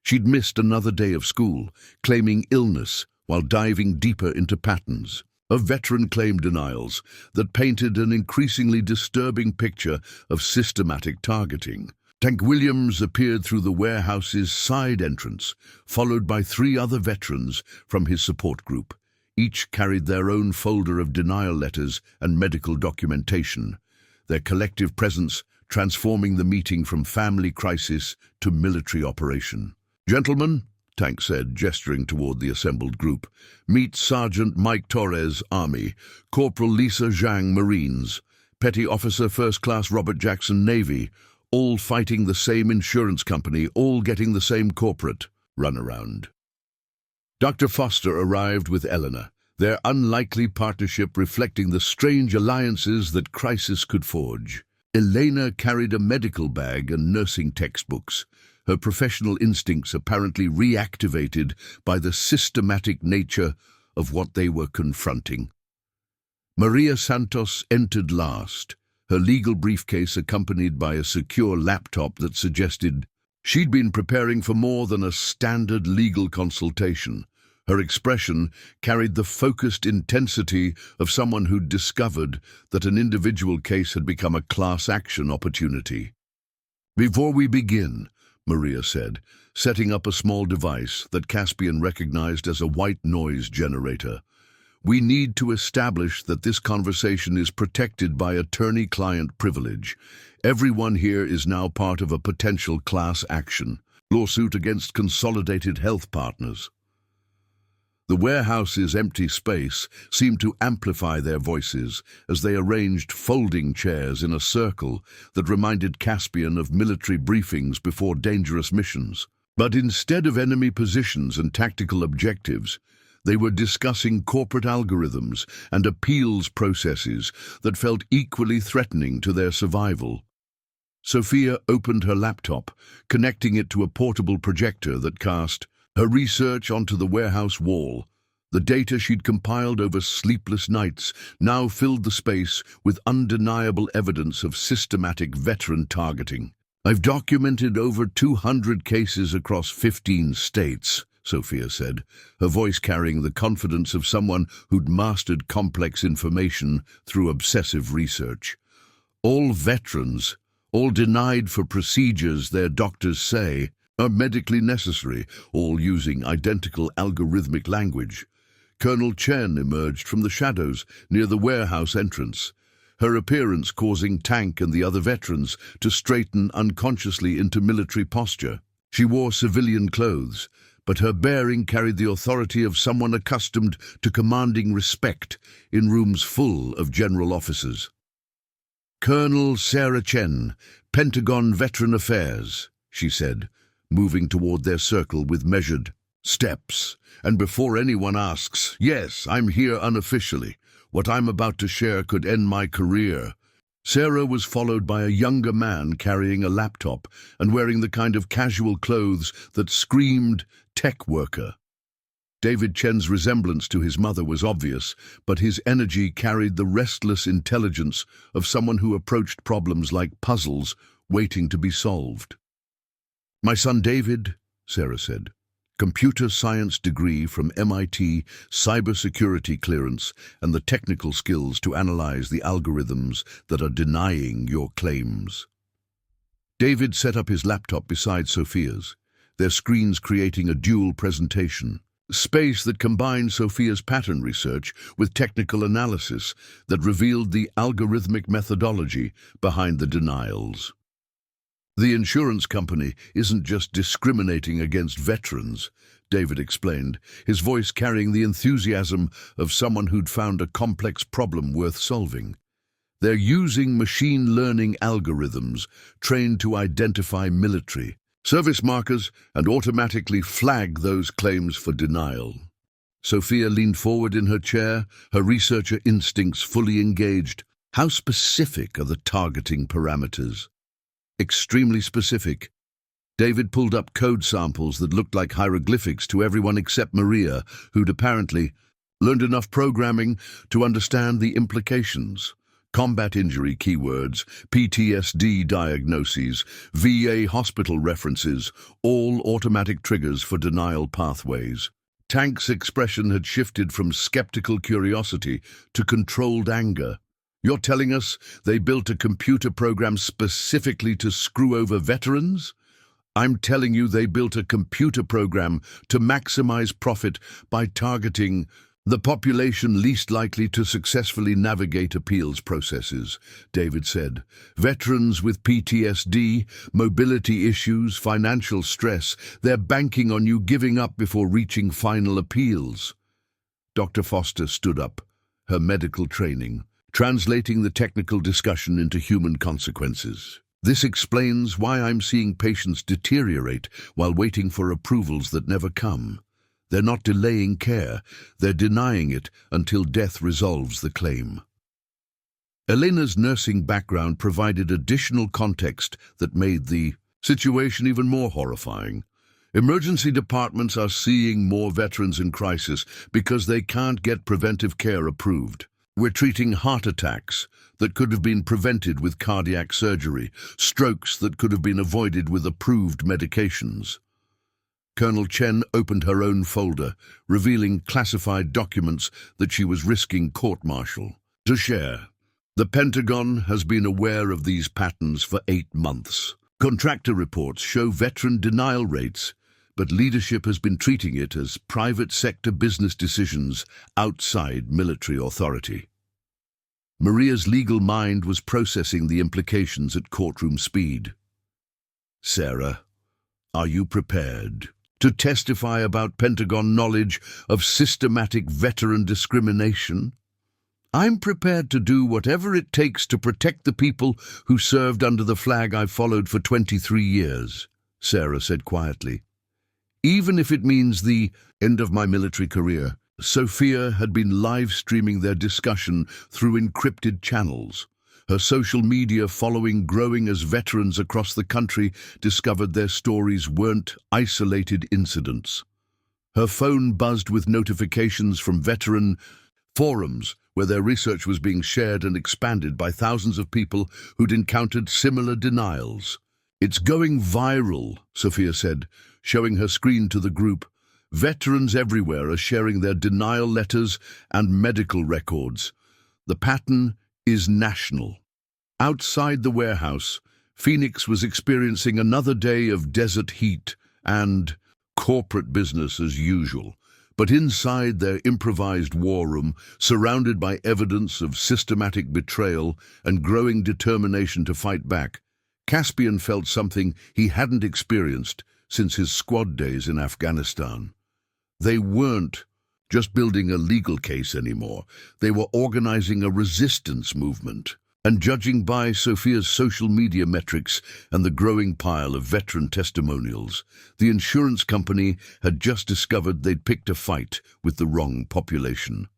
She'd missed another day of school, claiming illness while diving deeper into patterns of veteran claim denials that painted an increasingly disturbing picture of systematic targeting. Tank Williams appeared through the warehouse's side entrance, followed by 3 other veterans from his support group. Each carried their own folder of denial letters and medical documentation, their collective presence transforming the meeting from family crisis to military operation. "Gentlemen," Tank said, gesturing toward the assembled group, "meet Sergeant Mike Torres, Army, Corporal Lisa Zhang, Marines, Petty Officer First Class Robert Jackson, Navy, all fighting the same insurance company, all getting the same corporate runaround." Dr. Foster arrived with Eleanor, their unlikely partnership reflecting the strange alliances that crisis could forge. Elena carried a medical bag and nursing textbooks, her professional instincts apparently reactivated by the systematic nature of what they were confronting. Maria Santos entered last, her legal briefcase accompanied by a secure laptop that suggested she'd been preparing for more than a standard legal consultation. Her expression carried the focused intensity of someone who'd discovered that an individual case had become a class action opportunity. "Before we begin," Maria said, setting up a small device that Caspian recognized as a white noise generator, We need to establish that this conversation is protected by attorney-client privilege. Everyone here is now part of a potential class action lawsuit against Consolidated Health Partners. The warehouse's empty space seemed to amplify their voices as they arranged folding chairs in a circle that reminded Caspian of military briefings before dangerous missions. But instead of enemy positions and tactical objectives, they were discussing corporate algorithms and appeals processes that felt equally threatening to their survival. Sophia opened her laptop, connecting it to a portable projector that cast her research onto the warehouse wall. The data she'd compiled over sleepless nights now filled the space with undeniable evidence of systematic veteran targeting. "I've documented over 200 cases across 15 states, Sophia said, her voice carrying the confidence of someone who'd mastered complex information through obsessive research. "All veterans, all denied for procedures their doctors say are medically necessary, all using identical algorithmic language." Colonel Chen emerged from the shadows near the warehouse entrance, her appearance causing Tank and the other veterans to straighten unconsciously into military posture. She wore civilian clothes, but her bearing carried the authority of someone accustomed to commanding respect in rooms full of general officers. "Colonel Sarah Chen, Pentagon Veteran Affairs," she said, moving toward their circle with measured steps. "And before anyone asks, yes, I'm here unofficially. What I'm about to share could end my career." Sarah was followed by a younger man carrying a laptop and wearing the kind of casual clothes that screamed tech worker. David Chen's resemblance to his mother was obvious, but his energy carried the restless intelligence of someone who approached problems like puzzles waiting to be solved. "My son David," Sarah said, "computer science degree from MIT, cybersecurity clearance, and the technical skills to analyze the algorithms that are denying your claims." David set up his laptop beside Sophia's, their screens creating a dual presentation. Space that combined Sophia's pattern research with technical analysis that revealed the algorithmic methodology behind the denials. "The insurance company isn't just discriminating against veterans," David explained, his voice carrying the enthusiasm of someone who'd found a complex problem worth solving. "They're using machine learning algorithms trained to identify military service markers and automatically flag those claims for denial." Sophia leaned forward in her chair, her researcher instincts fully engaged. "How specific are the targeting parameters?" "Extremely specific." David pulled up code samples that looked like hieroglyphics to everyone except Maria, who'd apparently learned enough programming to understand the implications. Combat injury keywords, PTSD diagnoses, VA hospital references, all automatic triggers for denial pathways. Tank's expression had shifted from skeptical curiosity to controlled anger. "You're telling us they built a computer program specifically to screw over veterans?" "I'm telling you they built a computer program to maximize profit by targeting the population least likely to successfully navigate appeals processes," David said. "Veterans with PTSD, mobility issues, financial stress, they're banking on you giving up before reaching final appeals." Dr. Foster stood up, her medical training, translating the technical discussion into human consequences. "This explains why I'm seeing patients deteriorate while waiting for approvals that never come. They're not delaying care, they're denying it until death resolves the claim." Elena's nursing background provided additional context that made the situation even more horrifying. "Emergency departments are seeing more veterans in crisis because they can't get preventive care approved. We're treating heart attacks that could have been prevented with cardiac surgery, strokes that could have been avoided with approved medications." Colonel Chen opened her own folder, revealing classified documents that she was risking court-martial to share. "The Pentagon has been aware of these patterns for 8 months. Contractor reports show veteran denial rates but leadership has been treating it as private sector business decisions outside military authority. Maria's legal mind was processing the implications at courtroom speed. Sarah, are you prepared to testify about Pentagon knowledge of systematic veteran discrimination? I'm prepared to do whatever it takes to protect the people who served under the flag I followed for 23 years, Sarah said quietly. Even if it means the end of my military career. Sophia had been live-streaming their discussion through encrypted channels. Her social media following growing as veterans across the country discovered their stories weren't isolated incidents. Her phone buzzed with notifications from veteran forums where their research was being shared and expanded by thousands of people who'd encountered similar denials. It's going viral, Sophia said, showing her screen to the group. Veterans everywhere are sharing their denial letters and medical records. The pattern is national. Outside the warehouse, Phoenix was experiencing another day of desert heat and corporate business as usual. But inside their improvised war room, surrounded by evidence of systematic betrayal and growing determination to fight back, Caspian felt something he hadn't experienced since his squad days in Afghanistan. They weren't just building a legal case anymore. They were organizing a resistance movement. And judging by Sophia's social media metrics and the growing pile of veteran testimonials, the insurance company had just discovered they'd picked a fight with the wrong population.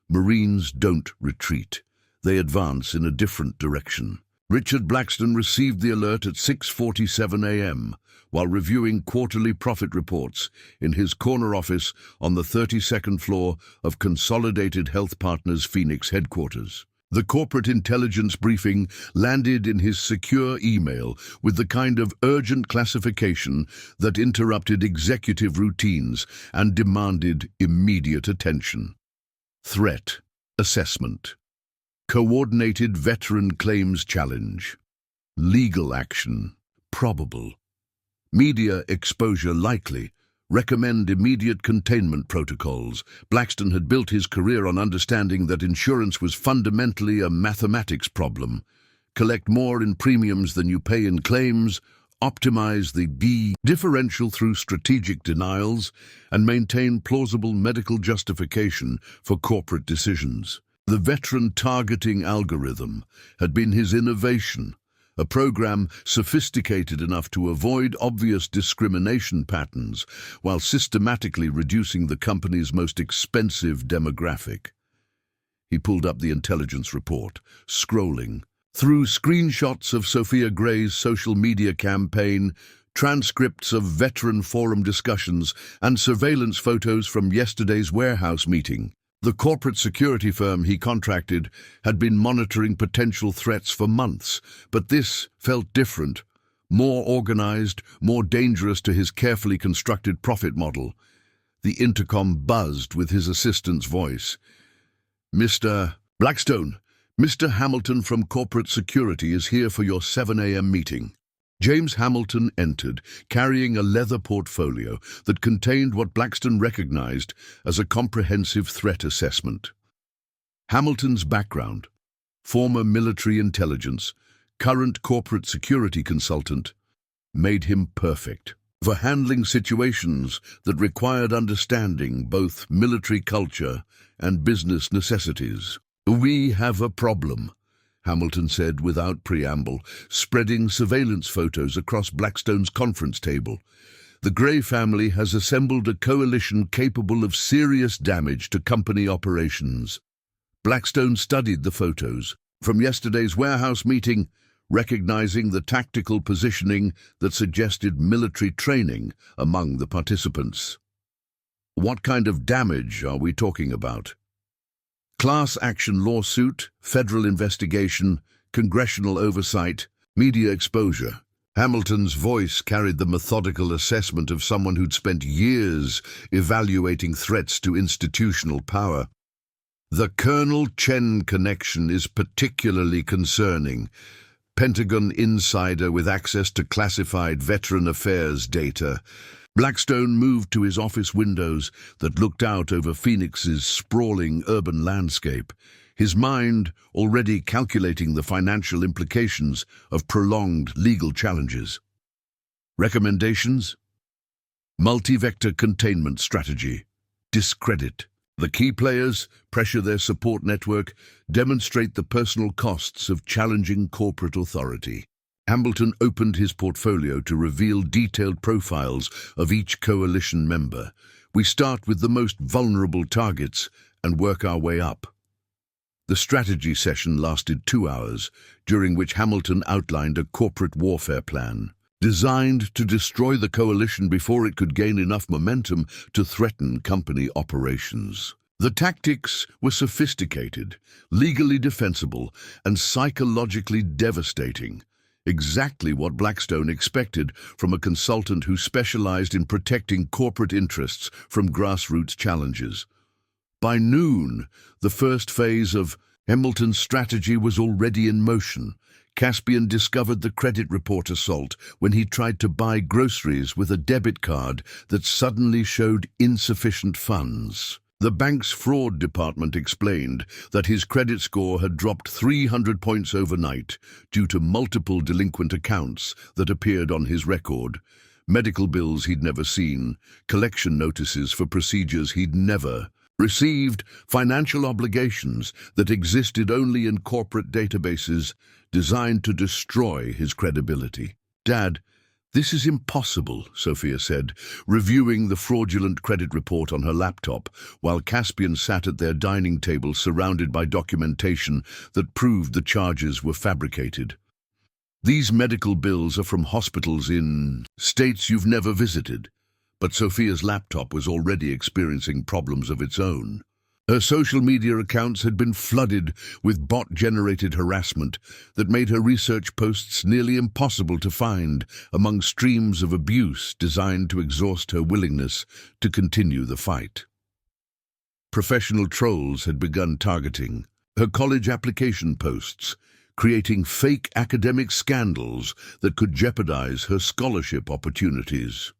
Marines don't retreat. They advance in a different direction. Richard Blackstone received the alert at 6:47 a.m. while reviewing quarterly profit reports in his corner office on the 32nd floor of Consolidated Health Partners Phoenix headquarters. The corporate intelligence briefing landed in his secure email with the kind of urgent classification that interrupted executive routines and demanded immediate attention. Threat assessment. Coordinated veteran claims challenge. Legal action probable. Media exposure likely. Recommend immediate containment protocols. Blackstone had built his career on understanding that insurance was fundamentally a mathematics problem. Collect more in premiums than you pay in claims, optimize the B differential through strategic denials, and maintain plausible medical justification for corporate decisions. The veteran targeting algorithm had been his innovation, a program sophisticated enough to avoid obvious discrimination patterns while systematically reducing the company's most expensive demographic. He pulled up the intelligence report, scrolling through screenshots of Caspian Gray's social media campaign, transcripts of veteran forum discussions, and surveillance photos from yesterday's warehouse meeting. The corporate security firm he contracted had been monitoring potential threats for months, but this felt different, more organized, more dangerous to his carefully constructed profit model. The intercom buzzed with his assistant's voice. "Mr. Blackstone, Mr. Hamilton from Corporate Security is here for your 7 a.m. meeting." James Hamilton entered, carrying a leather portfolio that contained what Blackstone recognized as a comprehensive threat assessment. Hamilton's background: former military intelligence, current corporate security consultant, made him perfect for handling situations that required understanding both military culture and business necessities. "We have a problem," Hamilton said without preamble, spreading surveillance photos across Blackstone's conference table. "The Gray family has assembled a coalition capable of serious damage to company operations." Blackstone studied the photos from yesterday's warehouse meeting, recognizing the tactical positioning that suggested military training among the participants. "What kind of damage are we talking about?" "Class action lawsuit, federal investigation, congressional oversight, media exposure." Hamilton's voice carried the methodical assessment of someone who'd spent years evaluating threats to institutional power. "The Colonel Chen connection is particularly concerning. Pentagon insider with access to classified veteran affairs data. Blackstone moved to his office windows that looked out over Phoenix's sprawling urban landscape, his mind already calculating the financial implications of prolonged legal challenges. Recommendations? Multi-vector containment strategy. Discredit. The key players pressure their support network, demonstrate the personal costs of challenging corporate authority. Hamilton opened his portfolio to reveal detailed profiles of each coalition member. We start with the most vulnerable targets and work our way up. The strategy session lasted 2 hours, during which Hamilton outlined a corporate warfare plan, designed to destroy the coalition before it could gain enough momentum to threaten company operations. The tactics were sophisticated, legally defensible, and psychologically devastating. Exactly what Blackstone expected from a consultant who specialized in protecting corporate interests from grassroots challenges. By noon, the first phase of Hamilton's strategy was already in motion. Caspian discovered the credit report assault when he tried to buy groceries with a debit card that suddenly showed insufficient funds. The bank's fraud department explained that his credit score had dropped 300 points overnight due to multiple delinquent accounts that appeared on his record. Medical bills he'd never seen, collection notices for procedures he'd never received, financial obligations that existed only in corporate databases designed to destroy his credibility. "Dad, this is impossible," Sophia said, reviewing the fraudulent credit report on her laptop, while Caspian sat at their dining table surrounded by documentation that proved the charges were fabricated. "These medical bills are from hospitals in states you've never visited." But Sophia's laptop was already experiencing problems of its own. Her social media accounts had been flooded with bot-generated harassment that made her research posts nearly impossible to find among streams of abuse designed to exhaust her willingness to continue the fight. Professional trolls had begun targeting her college application posts, creating fake academic scandals that could jeopardize her scholarship opportunities.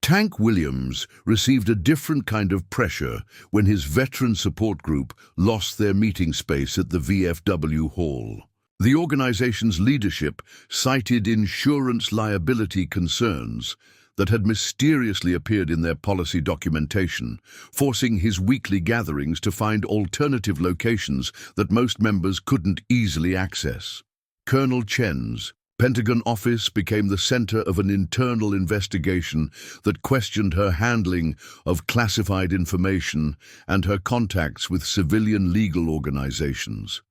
Tank Williams received a different kind of pressure when his veteran support group lost their meeting space at the VFW Hall. The organization's leadership cited insurance liability concerns that had mysteriously appeared in their policy documentation, forcing his weekly gatherings to find alternative locations that most members couldn't easily access. Colonel Chen's Pentagon office became the center of an internal investigation that questioned her handling of classified information and her contacts with civilian legal organizations.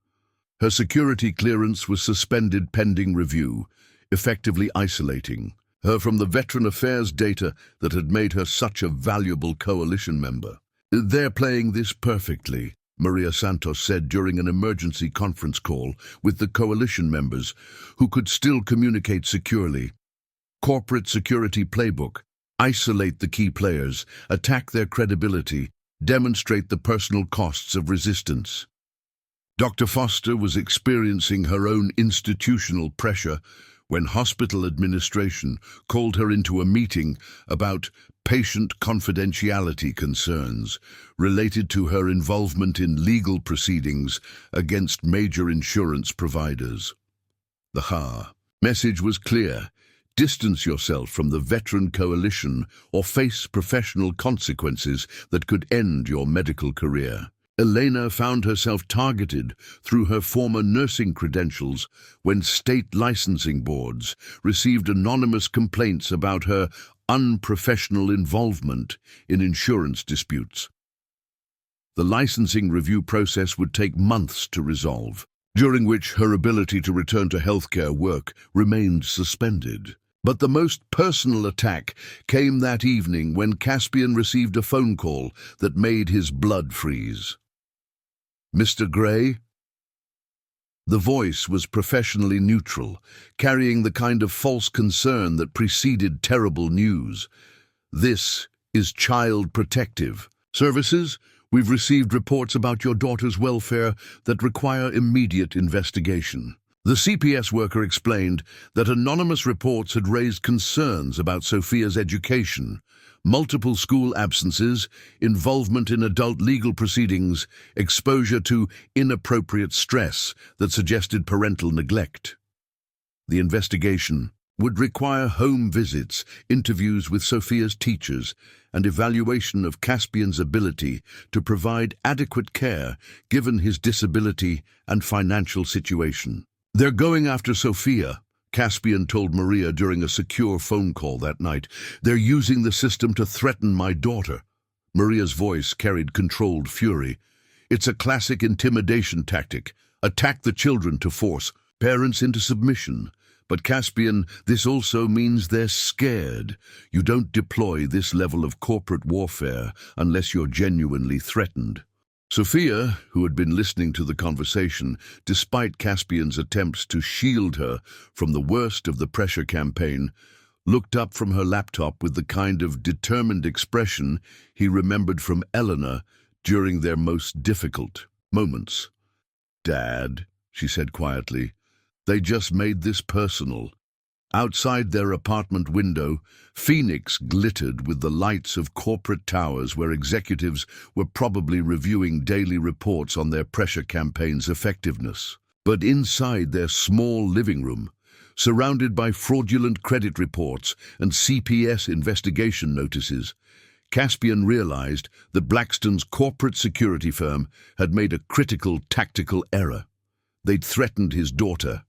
Her security clearance was suspended pending review, effectively isolating her from the veteran affairs data that had made her such a valuable coalition member. "They're playing this perfectly," Maria Santos said during an emergency conference call with the coalition members who could still communicate securely. "Corporate security playbook. Isolate the key players, attack their credibility, demonstrate the personal costs of resistance." Dr. Foster was experiencing her own institutional pressure when hospital administration called her into a meeting about patient confidentiality concerns related to her involvement in legal proceedings against major insurance providers. The message was clear: distance yourself from the veteran coalition or face professional consequences that could end your medical career. Elena found herself targeted through her former nursing credentials when state licensing boards received anonymous complaints about her unprofessional involvement in insurance disputes. The licensing review process would take months to resolve, during which her ability to return to healthcare work remained suspended. But the most personal attack came that evening when Caspian received a phone call that made his blood freeze. "Mr. Gray?" The voice was professionally neutral, carrying the kind of false concern that preceded terrible news. "This is Child Protective Services. We've received reports about your daughter's welfare that require immediate investigation." The CPS worker explained that anonymous reports had raised concerns about Sophia's education, multiple school absences, involvement in adult legal proceedings, exposure to inappropriate stress that suggested parental neglect. The investigation would require home visits, interviews with Sophia's teachers, and evaluation of Caspian's ability to provide adequate care given his disability and financial situation. "They're going after Sophia," Caspian told Maria during a secure phone call that night. "They're using the system to threaten my daughter." Maria's voice carried controlled fury. "It's a classic intimidation tactic. Attack the children to force parents into submission. But Caspian, this also means they're scared. You don't deploy this level of corporate warfare unless you're genuinely threatened." Sophia, who had been listening to the conversation, despite Caspian's attempts to shield her from the worst of the pressure campaign, looked up from her laptop with the kind of determined expression he remembered from Eleanor during their most difficult moments. "Dad," she said quietly, "they just made this personal." Outside their apartment window, Phoenix glittered with the lights of corporate towers where executives were probably reviewing daily reports on their pressure campaign's effectiveness. But inside their small living room, surrounded by fraudulent credit reports and CPS investigation notices, Caspian realized that Blackstone's corporate security firm had made a critical tactical error. They'd threatened his daughter,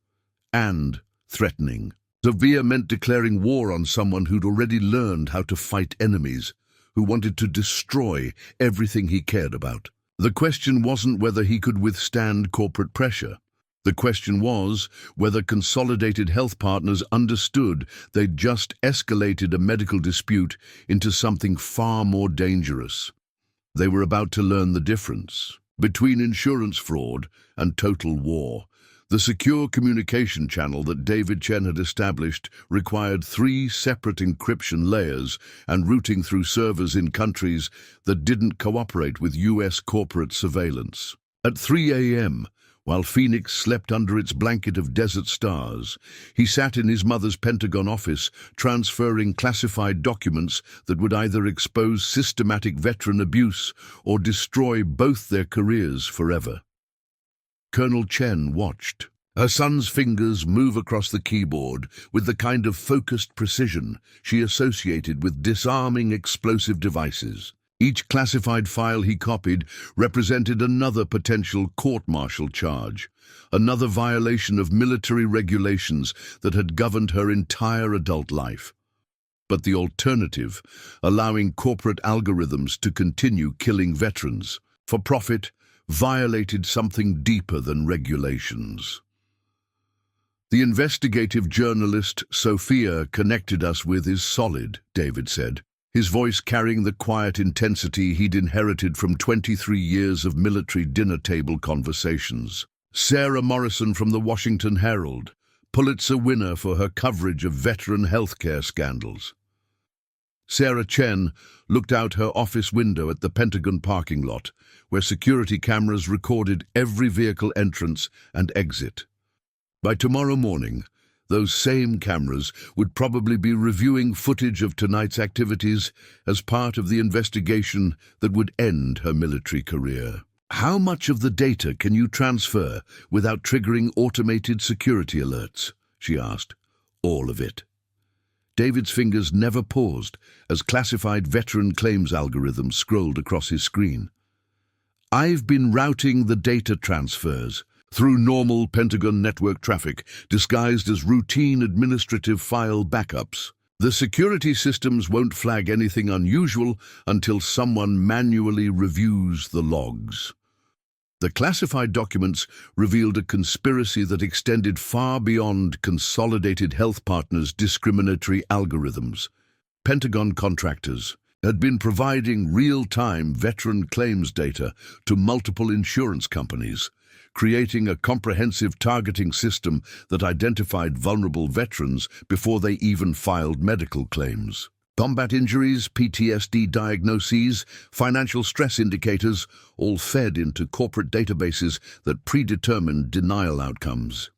and threatening Sophia meant declaring war on someone who'd already learned how to fight enemies, who wanted to destroy everything he cared about. The question wasn't whether he could withstand corporate pressure. The question was whether Consolidated Health Partners understood they'd just escalated a medical dispute into something far more dangerous. They were about to learn the difference between insurance fraud and total war. The secure communication channel that David Chen had established required 3 separate encryption layers and routing through servers in countries that didn't cooperate with US corporate surveillance. At 3 a.m., while Phoenix slept under its blanket of desert stars, he sat in his mother's Pentagon office, transferring classified documents that would either expose systematic veteran abuse or destroy both their careers forever. Colonel Chen watched. Her son's fingers move across the keyboard with the kind of focused precision she associated with disarming explosive devices. Each classified file he copied represented another potential court-martial charge, another violation of military regulations that had governed her entire adult life. But the alternative, allowing corporate algorithms to continue killing veterans for profit, violated something deeper than regulations. "The investigative journalist Sophia connected us with is solid," David said, his voice carrying the quiet intensity he'd inherited from 23 years of military dinner-table conversations. "Sarah Morrison from the Washington Herald, Pulitzer winner for her coverage of veteran healthcare scandals." Sarah Chen looked out her office window at the Pentagon parking lot, where security cameras recorded every vehicle entrance and exit. By tomorrow morning, those same cameras would probably be reviewing footage of tonight's activities as part of the investigation that would end her military career. "How much of the data can you transfer without triggering automated security alerts?" she asked. "All of it." David's fingers never paused as classified veteran claims algorithms scrolled across his screen. "I've been routing the data transfers through normal Pentagon network traffic, disguised as routine administrative file backups. The security systems won't flag anything unusual until someone manually reviews the logs." The classified documents revealed a conspiracy that extended far beyond Consolidated Health Partners' discriminatory algorithms. Pentagon contractors had been providing real-time veteran claims data to multiple insurance companies, creating a comprehensive targeting system that identified vulnerable veterans before they even filed medical claims. Combat injuries, PTSD diagnoses, financial stress indicators, all fed into corporate databases that predetermined denial outcomes.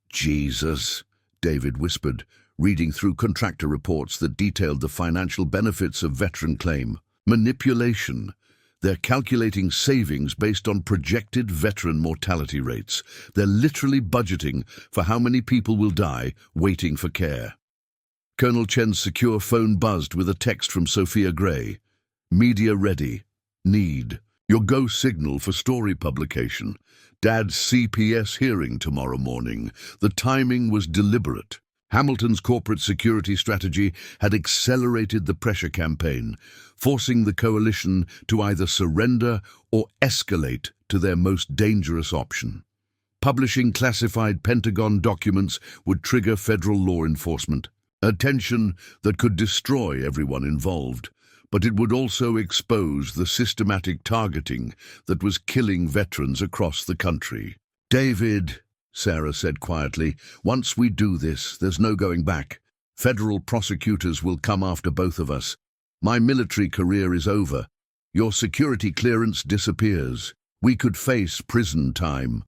Jesus, David whispered, reading through contractor reports that detailed the financial benefits of veteran claim. Manipulation. They're calculating savings based on projected veteran mortality rates. They're literally budgeting for how many people will die waiting for care. Colonel Chen's secure phone buzzed with a text from Sophia Gray. Media ready. Need. Your go signal for story publication. Dad's CPS hearing tomorrow morning. The timing was deliberate. Hamilton's corporate security strategy had accelerated the pressure campaign, forcing the coalition to either surrender or escalate to their most dangerous option. Publishing classified Pentagon documents would trigger federal law enforcement, a tension that could destroy everyone involved, but it would also expose the systematic targeting that was killing veterans across the country. David, Sarah said quietly, once we do this, there's no going back. Federal prosecutors will come after both of us. My military career is over. Your security clearance disappears. We could face prison time.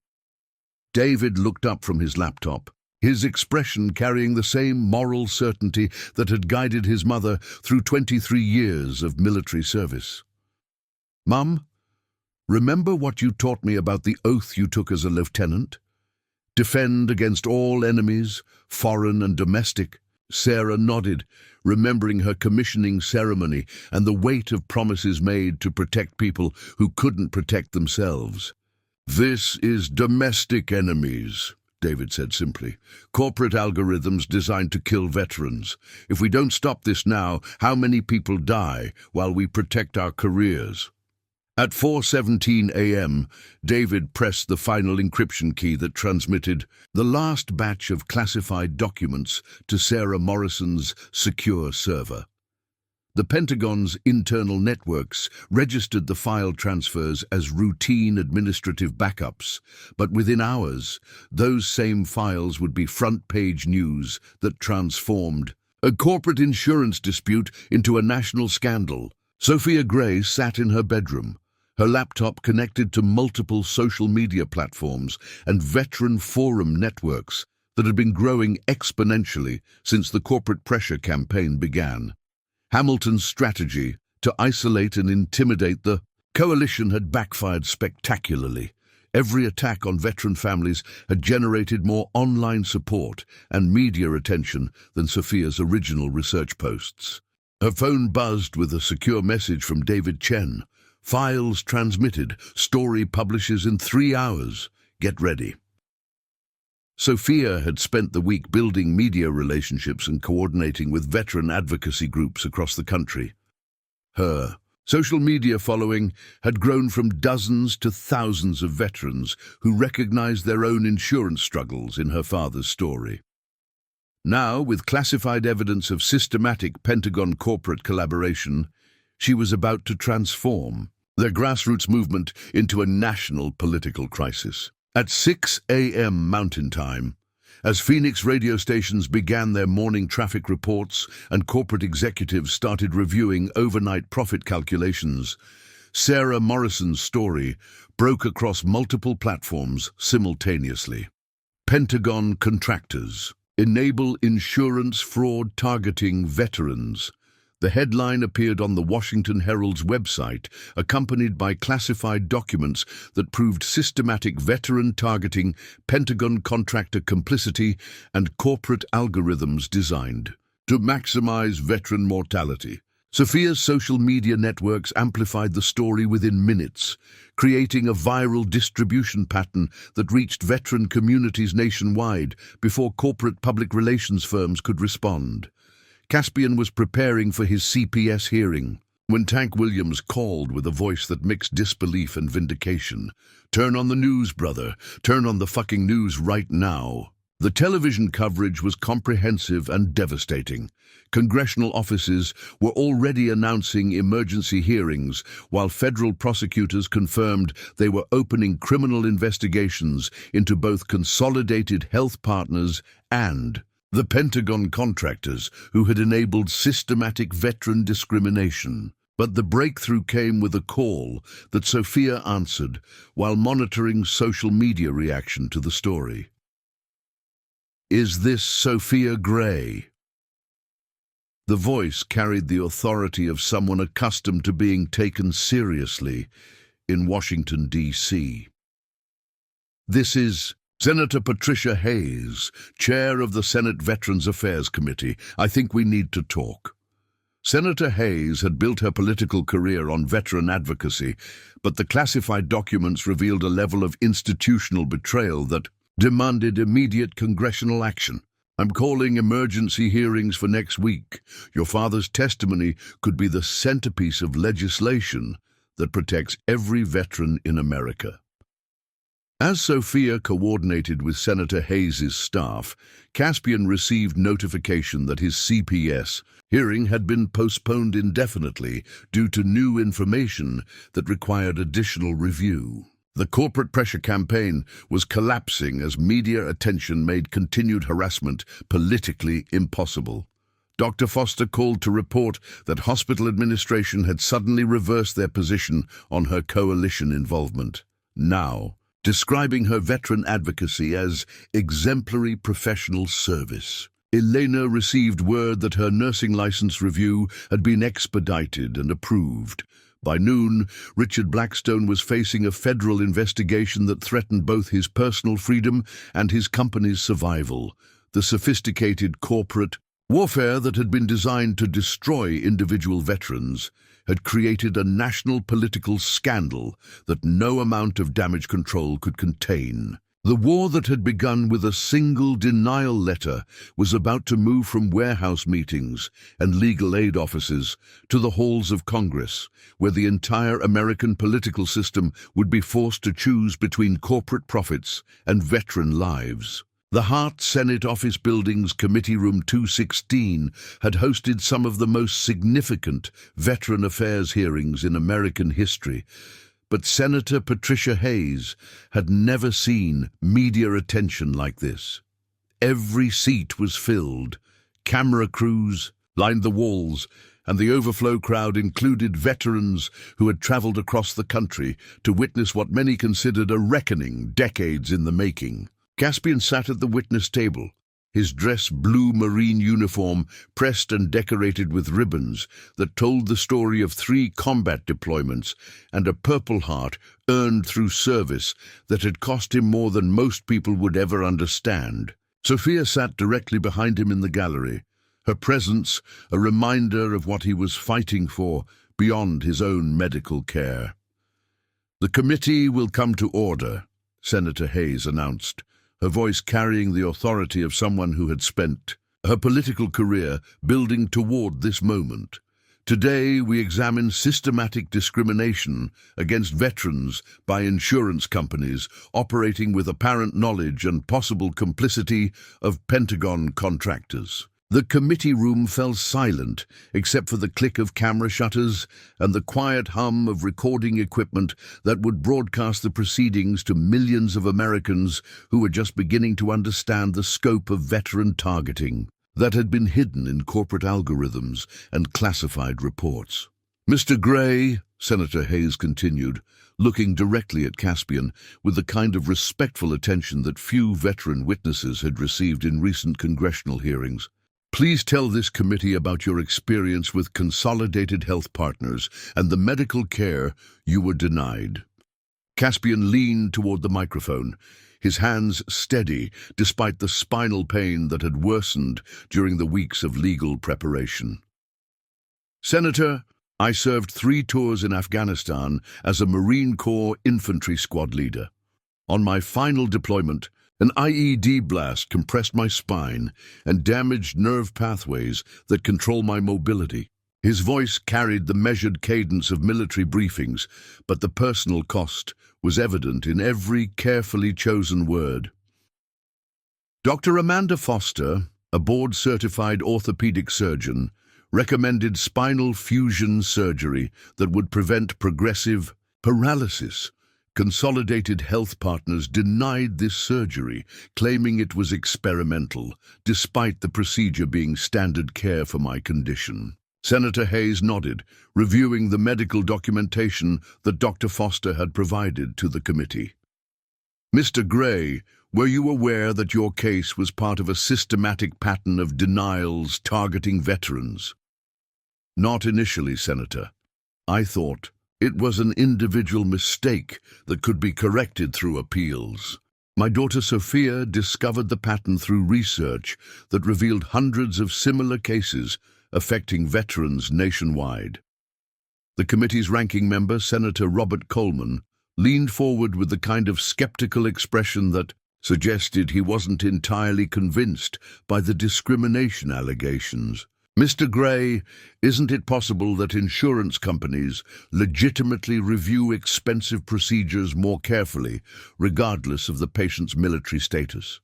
David looked up from his laptop, his expression carrying the same moral certainty that had guided his mother through 23 years of military service. Mum, remember what you taught me about the oath you took as a lieutenant? Defend against all enemies, foreign and domestic. Sarah nodded, remembering her commissioning ceremony and the weight of promises made to protect people who couldn't protect themselves. This is domestic enemies, David said simply. Corporate algorithms designed to kill veterans. If we don't stop this now, how many people die while we protect our careers? At 4:17 a.m., David pressed the final encryption key that transmitted the last batch of classified documents to Sarah Morrison's secure server. The Pentagon's internal networks registered the file transfers as routine administrative backups, but within hours, those same files would be front-page news that transformed a corporate insurance dispute into a national scandal. Sophia Gray sat in her bedroom, her laptop connected to multiple social media platforms and veteran forum networks that had been growing exponentially since the corporate pressure campaign began. Hamilton's strategy to isolate and intimidate the coalition had backfired spectacularly. Every attack on veteran families had generated more online support and media attention than Sophia's original research posts. Her phone buzzed with a secure message from David Chen. Files transmitted. Story publishes in 3 hours. Get ready. Sophia had spent the week building media relationships and coordinating with veteran advocacy groups across the country. Her social media following had grown from dozens to thousands of veterans who recognized their own insurance struggles in her father's story. Now, with classified evidence of systematic Pentagon corporate collaboration, she was about to transform their grassroots movement into a national political crisis. At 6 a.m. Mountain Time, as Phoenix radio stations began their morning traffic reports and corporate executives started reviewing overnight profit calculations, Sarah Morrison's story broke across multiple platforms simultaneously. Pentagon contractors enable insurance fraud targeting veterans. The headline appeared on the Washington Herald's website, accompanied by classified documents that proved systematic veteran targeting, Pentagon contractor complicity, and corporate algorithms designed to maximize veteran mortality. Sophia's social media networks amplified the story within minutes, creating a viral distribution pattern that reached veteran communities nationwide before corporate public relations firms could respond. Caspian was preparing for his CPS hearing when Tank Williams called with a voice that mixed disbelief and vindication. "Turn on the news, brother. Turn on the fucking news right now." The television coverage was comprehensive and devastating. Congressional offices were already announcing emergency hearings, while federal prosecutors confirmed they were opening criminal investigations into both Consolidated Health Partners and the Pentagon contractors who had enabled systematic veteran discrimination. But the breakthrough came with a call that Sophia answered while monitoring social media reaction to the story. "Is this Sophia Gray?" The voice carried the authority of someone accustomed to being taken seriously in Washington, D.C. "This is Senator Patricia Hayes, chair of the Senate Veterans Affairs Committee. I think we need to talk." Senator Hayes had built her political career on veteran advocacy, but the classified documents revealed a level of institutional betrayal that demanded immediate congressional action. "I'm calling emergency hearings for next week. Your father's testimony could be the centerpiece of legislation that protects every veteran in America." As Sophia coordinated with Senator Hayes' staff, Caspian received notification that his CPS hearing had been postponed indefinitely due to new information that required additional review. The corporate pressure campaign was collapsing as media attention made continued harassment politically impossible. Dr. Foster called to report that hospital administration had suddenly reversed their position on her coalition involvement. Now, describing her veteran advocacy as exemplary professional service. Elena received word that her nursing license review had been expedited and approved. By noon, Richard Blackstone was facing a federal investigation that threatened both his personal freedom and his company's survival. The sophisticated corporate warfare that had been designed to destroy individual veterans had created a national political scandal that no amount of damage control could contain. The war that had begun with a single denial letter was about to move from warehouse meetings and legal aid offices to the halls of Congress, where the entire American political system would be forced to choose between corporate profits and veteran lives. The Hart Senate Office Building's Committee Room 216 had hosted some of the most significant veteran affairs hearings in American history, but Senator Patricia Hayes had never seen media attention like this. Every seat was filled, camera crews lined the walls, and the overflow crowd included veterans who had traveled across the country to witness what many considered a reckoning decades in the making. Caspian sat at the witness table, his dress blue Marine uniform pressed and decorated with ribbons that told the story of 3 combat deployments and a Purple Heart earned through service that had cost him more than most people would ever understand. Sophia sat directly behind him in the gallery, her presence a reminder of what he was fighting for beyond his own medical care. "The committee will come to order," Senator Hayes announced, her voice carrying the authority of someone who had spent her political career building toward this moment. "Today we examine systematic discrimination against veterans by insurance companies operating with apparent knowledge and possible complicity of Pentagon contractors." The committee room fell silent, except for the click of camera shutters and the quiet hum of recording equipment that would broadcast the proceedings to millions of Americans who were just beginning to understand the scope of veteran targeting that had been hidden in corporate algorithms and classified reports. "Mr. Gray," Senator Hayes continued, looking directly at Caspian with the kind of respectful attention that few veteran witnesses had received in recent congressional hearings, "please tell this committee about your experience with Consolidated Health Partners and the medical care you were denied." Caspian leaned toward the microphone, his hands steady despite the spinal pain that had worsened during the weeks of legal preparation. "Senator, I served 3 tours in Afghanistan as a Marine Corps infantry squad leader. On my final deployment, an IED blast compressed my spine and damaged nerve pathways that control my mobility." His voice carried the measured cadence of military briefings, but the personal cost was evident in every carefully chosen word. Dr. Amanda Foster, a board-certified orthopedic surgeon, recommended spinal fusion surgery that would prevent progressive paralysis. Consolidated Health Partners denied this surgery, claiming it was experimental, despite the procedure being standard care for my condition. Senator Hayes nodded, reviewing the medical documentation that Dr. Foster had provided to the committee. Mr. Gray, were you aware that your case was part of a systematic pattern of denials targeting veterans? Not initially, Senator. I thought it was an individual mistake that could be corrected through appeals. My daughter Sophia discovered the pattern through research that revealed hundreds of similar cases affecting veterans nationwide. The committee's ranking member, Senator Robert Coleman, leaned forward with the kind of skeptical expression that suggested he wasn't entirely convinced by the discrimination allegations. Mr. Gray, isn't it possible that insurance companies legitimately review expensive procedures more carefully, regardless of the patient's military status?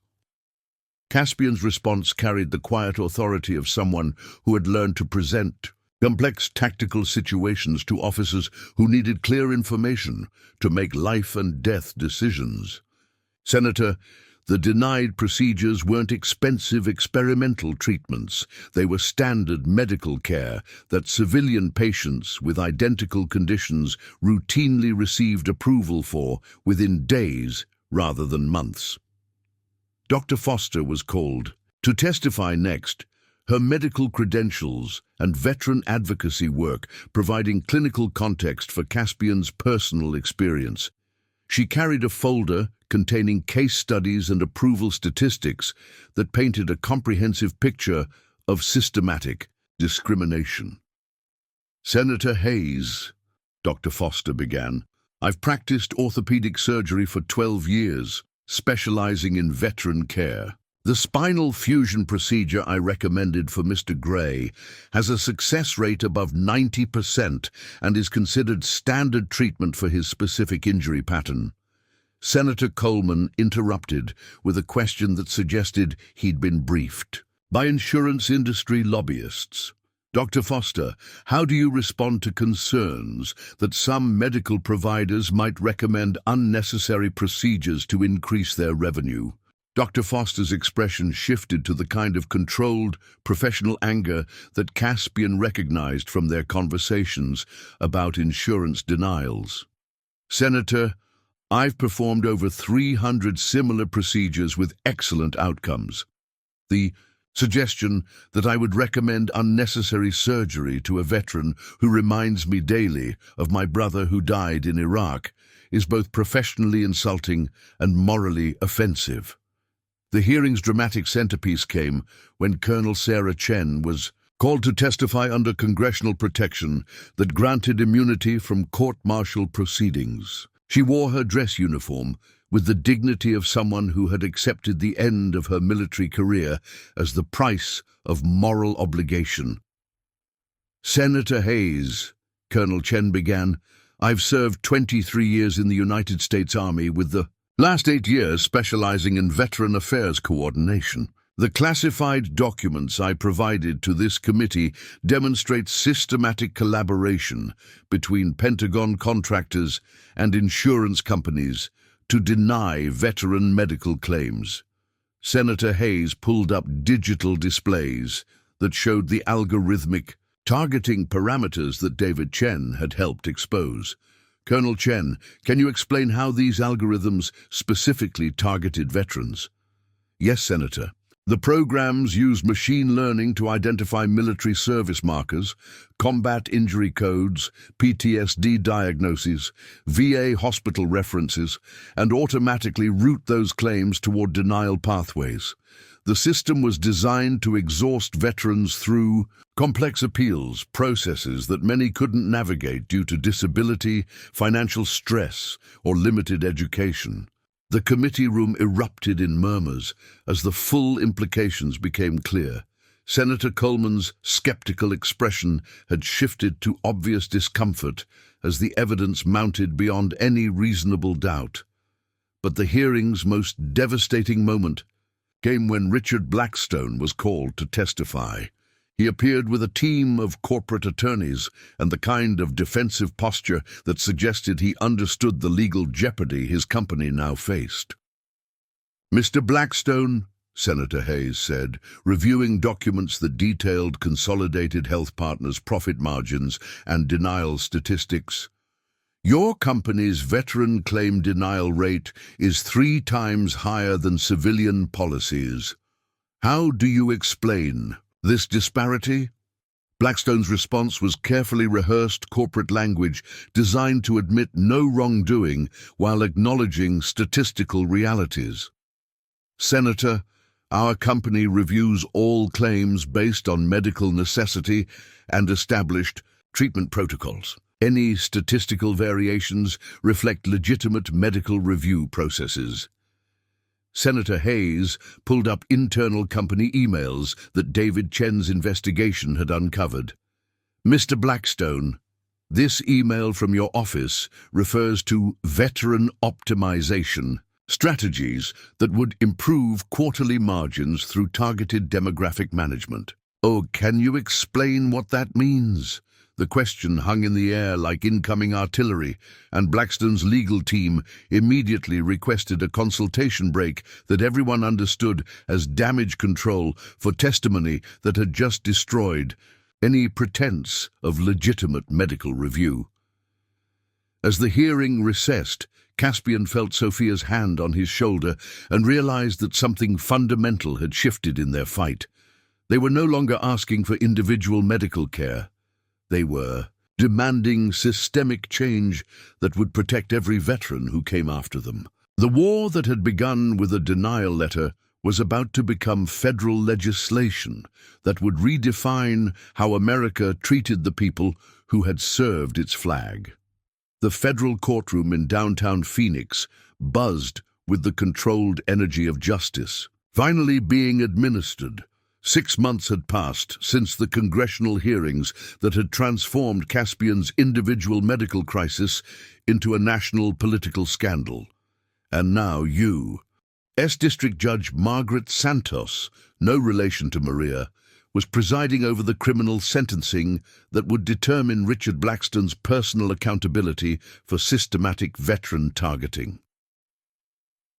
Caspian's response carried the quiet authority of someone who had learned to present complex tactical situations to officers who needed clear information to make life-and-death decisions. Senator, the denied procedures weren't expensive experimental treatments. They were standard medical care that civilian patients with identical conditions routinely received approval for within days rather than months. Dr. Foster was called to testify next, her medical credentials and veteran advocacy work providing clinical context for Caspian's personal experience. She carried a folder containing case studies and approval statistics that painted a comprehensive picture of systematic discrimination. Senator Hayes, Dr. Foster began, I've practiced orthopedic surgery for 12 years, specializing in veteran care. The spinal fusion procedure I recommended for Mr. Gray has a success rate above 90% and is considered standard treatment for his specific injury pattern. Senator Coleman interrupted with a question that suggested he'd been briefed by insurance industry lobbyists. Dr. Foster, how do you respond to concerns that some medical providers might recommend unnecessary procedures to increase their revenue? Dr. Foster's expression shifted to the kind of controlled, professional anger that Caspian recognized from their conversations about insurance denials. Senator, I've performed over 300 similar procedures with excellent outcomes. The suggestion that I would recommend unnecessary surgery to a veteran who reminds me daily of my brother who died in Iraq is both professionally insulting and morally offensive. The hearing's dramatic centerpiece came when Colonel Sarah Chen was called to testify under congressional protection that granted immunity from court-martial proceedings. She wore her dress uniform with the dignity of someone who had accepted the end of her military career as the price of moral obligation. Senator Hayes, Colonel Chen began, I've served 23 years in the United States Army with the last 8 years specializing in veteran affairs coordination. The classified documents I provided to this committee demonstrate systematic collaboration between Pentagon contractors and insurance companies to deny veteran medical claims. Senator Hayes pulled up digital displays that showed the algorithmic targeting parameters that David Chen had helped expose. Colonel Chen, can you explain how these algorithms specifically targeted veterans? Yes, Senator. The programs use machine learning to identify military service markers, combat injury codes, PTSD diagnoses, VA hospital references, and automatically route those claims toward denial pathways. The system was designed to exhaust veterans through complex appeals processes that many couldn't navigate due to disability, financial stress, or limited education. The committee room erupted in murmurs as the full implications became clear. Senator Coleman's skeptical expression had shifted to obvious discomfort as the evidence mounted beyond any reasonable doubt. But the hearing's most devastating moment came when Richard Blackstone was called to testify. He appeared with a team of corporate attorneys and the kind of defensive posture that suggested he understood the legal jeopardy his company now faced. Mr. Blackstone, Senator Hayes said, reviewing documents that detailed Consolidated Health Partners' profit margins and denial statistics, Your company's veteran claim denial rate is 3 times higher than civilian policies. How do you explain this disparity? Blackstone's response was carefully rehearsed corporate language designed to admit no wrongdoing while acknowledging statistical realities. Senator, our company reviews all claims based on medical necessity and established treatment protocols. Any statistical variations reflect legitimate medical review processes. Senator Hayes pulled up internal company emails that David Chen's investigation had uncovered. Mr. Blackstone, this email from your office refers to veteran optimization, strategies that would improve quarterly margins through targeted demographic management. Oh, can you explain what that means? The question hung in the air like incoming artillery, and Blackstone's legal team immediately requested a consultation break that everyone understood as damage control for testimony that had just destroyed any pretense of legitimate medical review. As the hearing recessed, Caspian felt Sophia's hand on his shoulder and realized that something fundamental had shifted in their fight. They were no longer asking for individual medical care. They were demanding systemic change that would protect every veteran who came after them. The war that had begun with a denial letter was about to become federal legislation that would redefine how America treated the people who had served its flag. The federal courtroom in downtown Phoenix buzzed with the controlled energy of justice, finally being administered. 6 months had passed since the congressional hearings that had transformed Caspian's individual medical crisis into a national political scandal. And now you, District Judge Margaret Santos, no relation to Maria, was presiding over the criminal sentencing that would determine Richard Blackstone's personal accountability for systematic veteran targeting.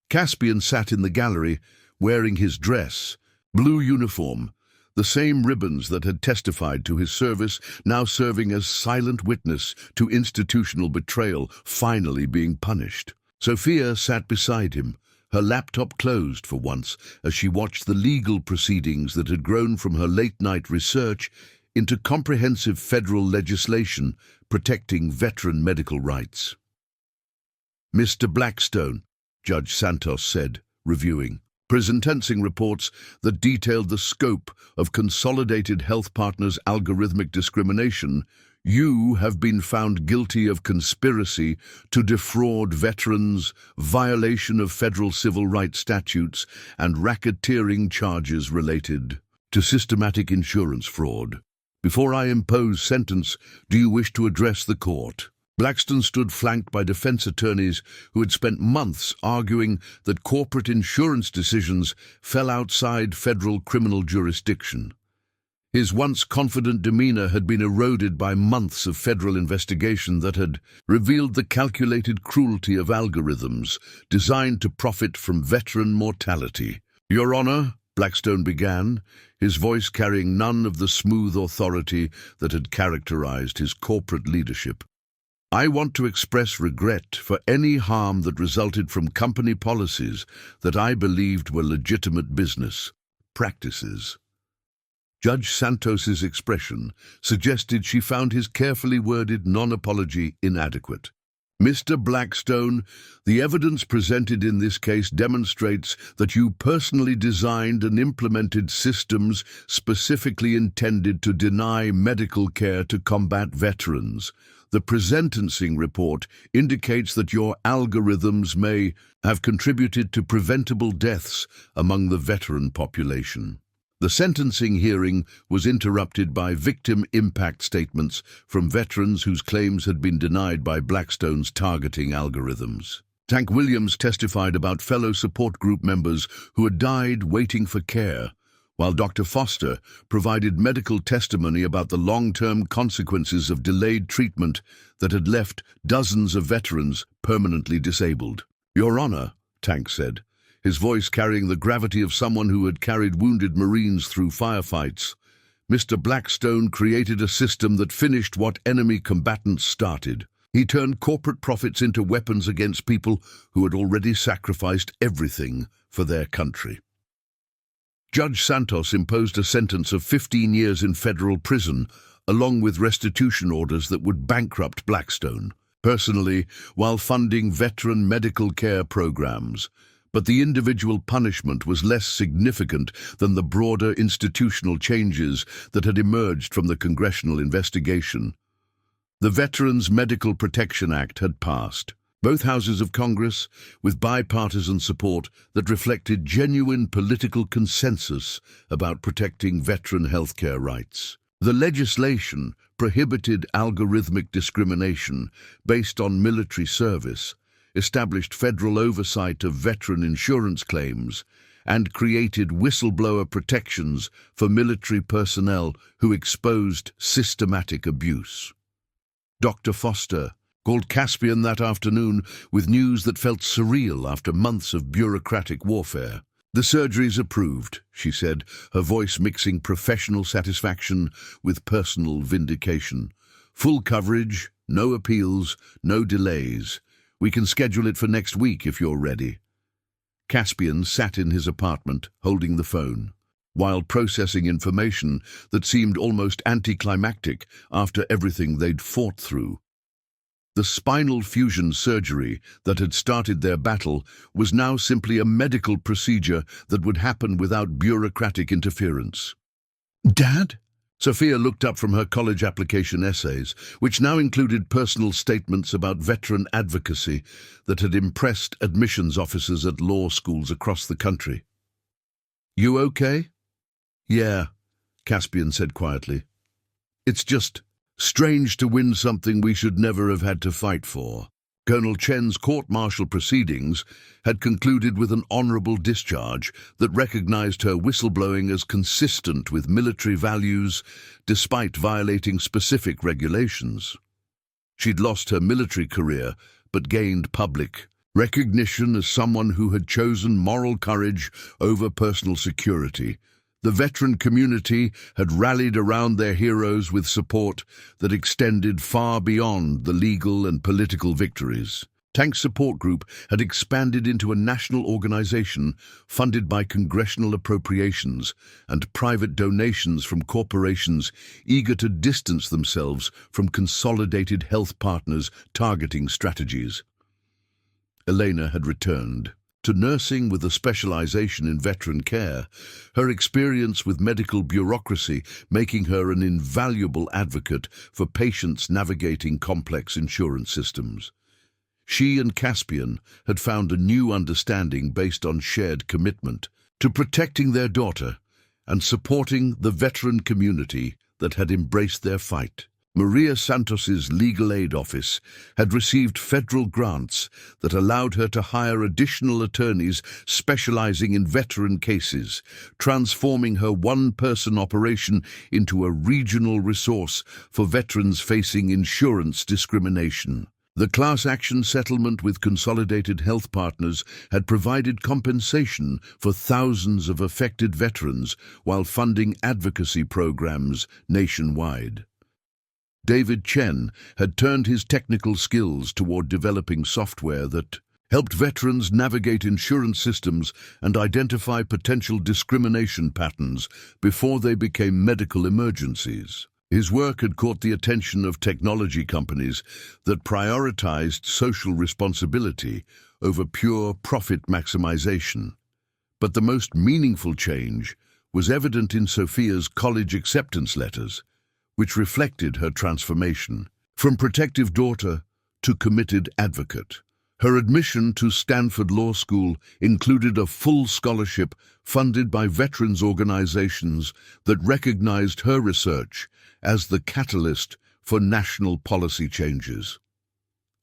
Caspian sat in the gallery, wearing his dress, blue uniform, the same ribbons that had testified to his service, now serving as silent witness to institutional betrayal finally being punished. Sophia sat beside him, her laptop closed for once as she watched the legal proceedings that had grown from her late-night research into comprehensive federal legislation protecting veteran medical rights. Mr. Blackstone, Judge Santos said, reviewing sentencing reports that detailed the scope of Consolidated Health Partners' algorithmic discrimination, you have been found guilty of conspiracy to defraud veterans, violation of federal civil rights statutes, and racketeering charges related to systematic insurance fraud. Before I impose sentence, do you wish to address the court? Blackstone stood flanked by defense attorneys who had spent months arguing that corporate insurance decisions fell outside federal criminal jurisdiction. His once confident demeanor had been eroded by months of federal investigation that had revealed the calculated cruelty of algorithms designed to profit from veteran mortality. Your Honor, Blackstone began, his voice carrying none of the smooth authority that had characterized his corporate leadership. I want to express regret for any harm that resulted from company policies that I believed were legitimate business practices. Judge Santos's expression suggested she found his carefully worded non-apology inadequate. Mr. Blackstone, the evidence presented in this case demonstrates that you personally designed and implemented systems specifically intended to deny medical care to combat veterans. The pre-sentencing report indicates that your algorithms may have contributed to preventable deaths among the veteran population. The sentencing hearing was interrupted by victim impact statements from veterans whose claims had been denied by Blackstone's targeting algorithms. Tank Williams testified about fellow support group members who had died waiting for care, while Dr. Foster provided medical testimony about the long-term consequences of delayed treatment that had left dozens of veterans permanently disabled. Your Honor, Tank said, his voice carrying the gravity of someone who had carried wounded Marines through firefights, Mr. Blackstone created a system that finished what enemy combatants started. He turned corporate profits into weapons against people who had already sacrificed everything for their country. Judge Santos imposed a sentence of 15 years in federal prison, along with restitution orders that would bankrupt Blackstone, personally, while funding veteran medical care programs. But the individual punishment was less significant than the broader institutional changes that had emerged from the congressional investigation. The Veterans Medical Protection Act had passed, both houses of Congress, with bipartisan support that reflected genuine political consensus about protecting veteran health care rights. The legislation prohibited algorithmic discrimination based on military service, established federal oversight of veteran insurance claims, and created whistleblower protections for military personnel who exposed systematic abuse. Dr. Foster called Caspian that afternoon with news that felt surreal after months of bureaucratic warfare. "The surgery's approved," she said, her voice mixing professional satisfaction with personal vindication. "Full coverage, no appeals, no delays. We can schedule it for next week if you're ready." Caspian sat in his apartment, holding the phone, while processing information that seemed almost anticlimactic after everything they'd fought through. The spinal fusion surgery that had started their battle was now simply a medical procedure that would happen without bureaucratic interference. "Dad?" Sophia looked up from her college application essays, which now included personal statements about veteran advocacy that had impressed admissions officers at law schools across the country. "You okay?" "Yeah," Caspian said quietly. "It's just strange to win something we should never have had to fight for." Colonel Chen's court-martial proceedings had concluded with an honorable discharge that recognized her whistleblowing as consistent with military values despite violating specific regulations. She'd lost her military career but gained public recognition as someone who had chosen moral courage over personal security. The veteran community had rallied around their heroes with support that extended far beyond the legal and political victories. Tank's support group had expanded into a national organization funded by congressional appropriations and private donations from corporations eager to distance themselves from consolidated health partners' targeting strategies. Elena had returned to nursing with a specialization in veteran care, her experience with medical bureaucracy making her an invaluable advocate for patients navigating complex insurance systems. She and Caspian had found a new understanding based on shared commitment to protecting their daughter and supporting the veteran community that had embraced their fight. Maria Santos's legal aid office had received federal grants that allowed her to hire additional attorneys specializing in veteran cases, transforming her one-person operation into a regional resource for veterans facing insurance discrimination. The class action settlement with Consolidated Health Partners had provided compensation for thousands of affected veterans while funding advocacy programs nationwide. David Chen had turned his technical skills toward developing software that helped veterans navigate insurance systems and identify potential discrimination patterns before they became medical emergencies. His work had caught the attention of technology companies that prioritized social responsibility over pure profit maximization. But the most meaningful change was evident in Sophia's college acceptance letters, which reflected her transformation from protective daughter to committed advocate. Her admission to Stanford Law School included a full scholarship funded by veterans organizations that recognized her research as the catalyst for national policy changes.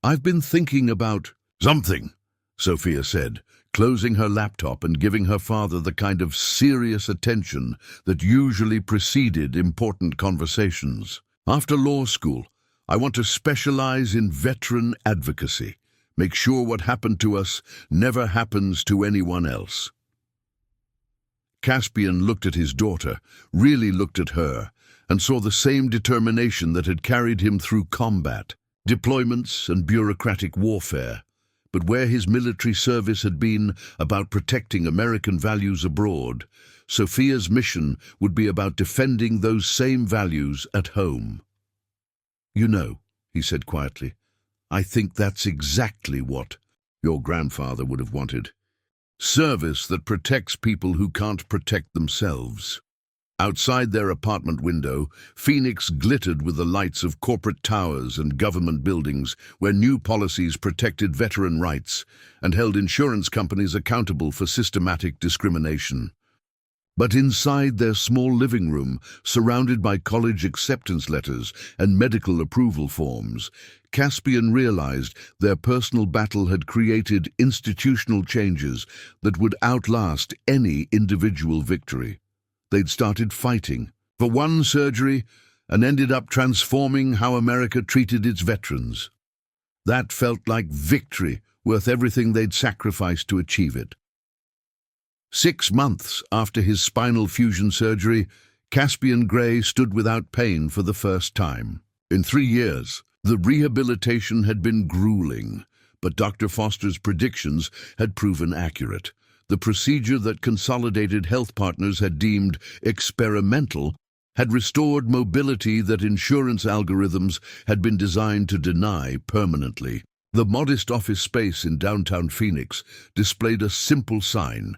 "I've been thinking about something," Sophia said, closing her laptop and giving her father the kind of serious attention that usually preceded important conversations. "After law school, I want to specialize in veteran advocacy. Make sure what happened to us never happens to anyone else." Caspian looked at his daughter, really looked at her, and saw the same determination that had carried him through combat. deployments and bureaucratic warfare. But where his military service had been about protecting American values abroad, Sophia's mission would be about defending those same values at home. "You know," he said quietly, "I think that's exactly what your grandfather would have wanted. Service that protects people who can't protect themselves." Outside their apartment window, Phoenix glittered with the lights of corporate towers and government buildings where new policies protected veteran rights and held insurance companies accountable for systematic discrimination. But inside their small living room, surrounded by college acceptance letters and medical approval forms, Caspian realized their personal battle had created institutional changes that would outlast any individual victory. They'd started fighting for one surgery and ended up transforming how America treated its veterans. That felt like victory, worth everything they'd sacrificed to achieve it. 6 months after his spinal fusion surgery, Caspian Gray stood without pain for the first time. In 3 years, the rehabilitation had been grueling, but Dr. Foster's predictions had proven accurate. The procedure that Consolidated Health Partners had deemed experimental had restored mobility that insurance algorithms had been designed to deny permanently. The modest office space in downtown Phoenix displayed a simple sign: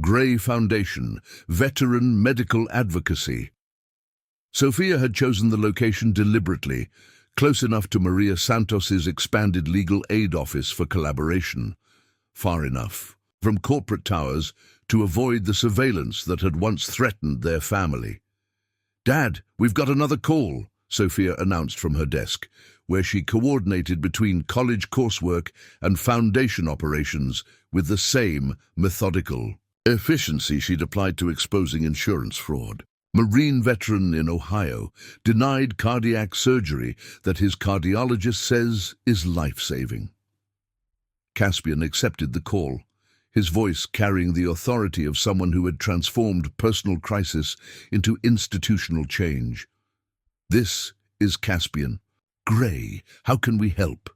Gray Foundation, Veteran Medical Advocacy. Sophia had chosen the location deliberately, close enough to Maria Santos's expanded legal aid office for collaboration, far enough from corporate towers to avoid the surveillance that had once threatened their family. "Dad, we've got another call," Sophia announced from her desk, where she coordinated between college coursework and foundation operations with the same methodical efficiency she'd applied to exposing insurance fraud. Marine veteran in Ohio denied cardiac surgery that his cardiologist says is life-saving. Caspian accepted the call, his voice carrying the authority of someone who had transformed personal crisis into institutional change. "This is Caspian. Gray, how can we help?"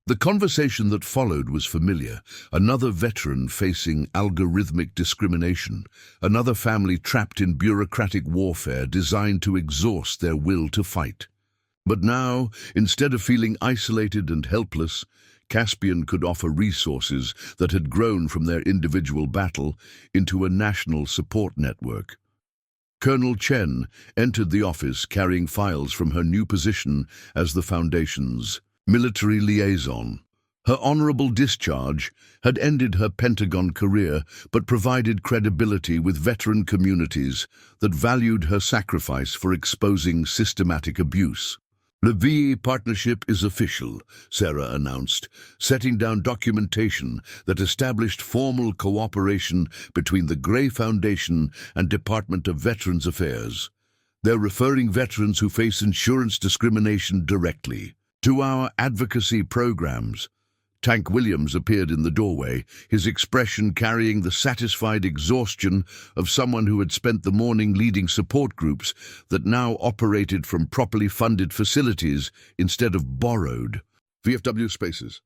The conversation that followed was familiar. Another veteran facing algorithmic discrimination, another family trapped in bureaucratic warfare designed to exhaust their will to fight. But now, instead of feeling isolated and helpless, Caspian could offer resources that had grown from their individual battle into a national support network. Colonel Chen entered the office carrying files from her new position as the Foundation's military liaison. Her honorable discharge had ended her Pentagon career but provided credibility with veteran communities that valued her sacrifice for exposing systematic abuse. "The VE partnership is official," Sarah announced, setting down documentation that established formal cooperation between the Gray Foundation and Department of Veterans Affairs. "They're referring veterans who face insurance discrimination directly to our advocacy programs." Tank Williams appeared in the doorway, his expression carrying the satisfied exhaustion of someone who had spent the morning leading support groups that now operated from properly funded facilities instead of borrowed. VFW spaces.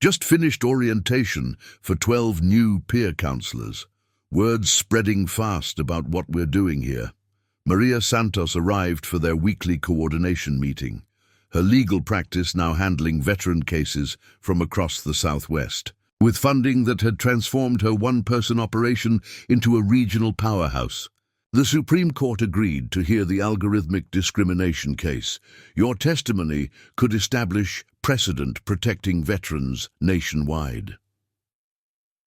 "Just finished orientation for 12 new peer counselors. Words spreading fast about what we're doing here." Maria Santos arrived for their weekly coordination meeting, her legal practice now handling veteran cases from across the Southwest, with funding that had transformed her one-person operation into a regional powerhouse. The Supreme Court agreed to hear the algorithmic discrimination case. Your testimony could establish precedent protecting veterans nationwide.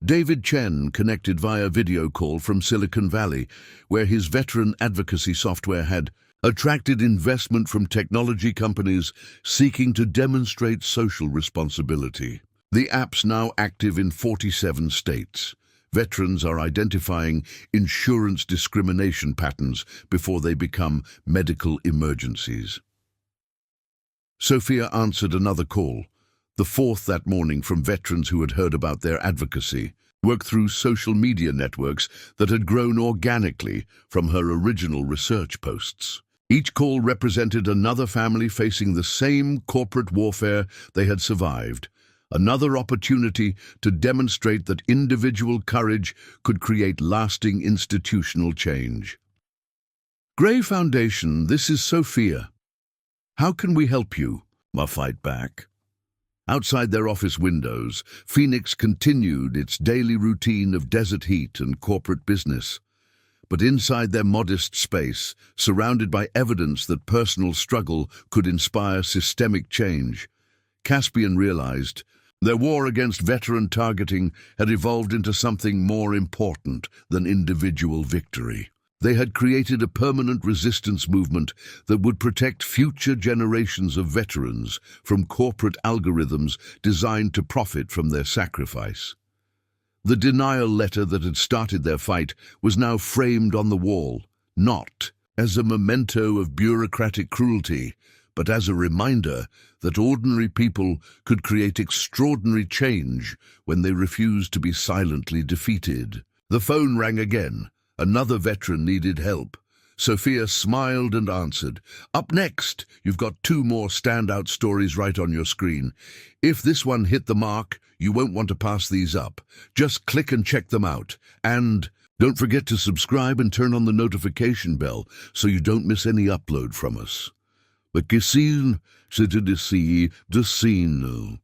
David Chen connected via video call from Silicon Valley, where his veteran advocacy software had attracted investment from technology companies seeking to demonstrate social responsibility. The app's now active in 47 states. Veterans are identifying insurance discrimination patterns before they become medical emergencies. Sophia answered another call, the fourth that morning, from veterans who had heard about their advocacy, worked through social media networks that had grown organically from her original research posts. Each call represented another family facing the same corporate warfare they had survived, another opportunity to demonstrate that individual courage could create lasting institutional change. Gray Foundation, this is Sophia. How can we help you? Ma fight back. Outside their office windows, Phoenix continued its daily routine of desert heat and corporate business. But inside their modest space, surrounded by evidence that personal struggle could inspire systemic change, Caspian realized their war against veteran targeting had evolved into something more important than individual victory. They had created a permanent resistance movement that would protect future generations of veterans from corporate algorithms designed to profit from their sacrifice. The denial letter that had started their fight was now framed on the wall, not as a memento of bureaucratic cruelty, but as a reminder that ordinary people could create extraordinary change when they refused to be silently defeated. The phone rang again. Another veteran needed help. Sophia smiled and answered. Up next, you've got 2 more standout stories right on your screen. If this one hit the mark, you won't want to pass these up. Just click and check them out. And don't forget to subscribe and turn on the notification bell so you don't miss any upload from us. But Caspian, c'est de scene.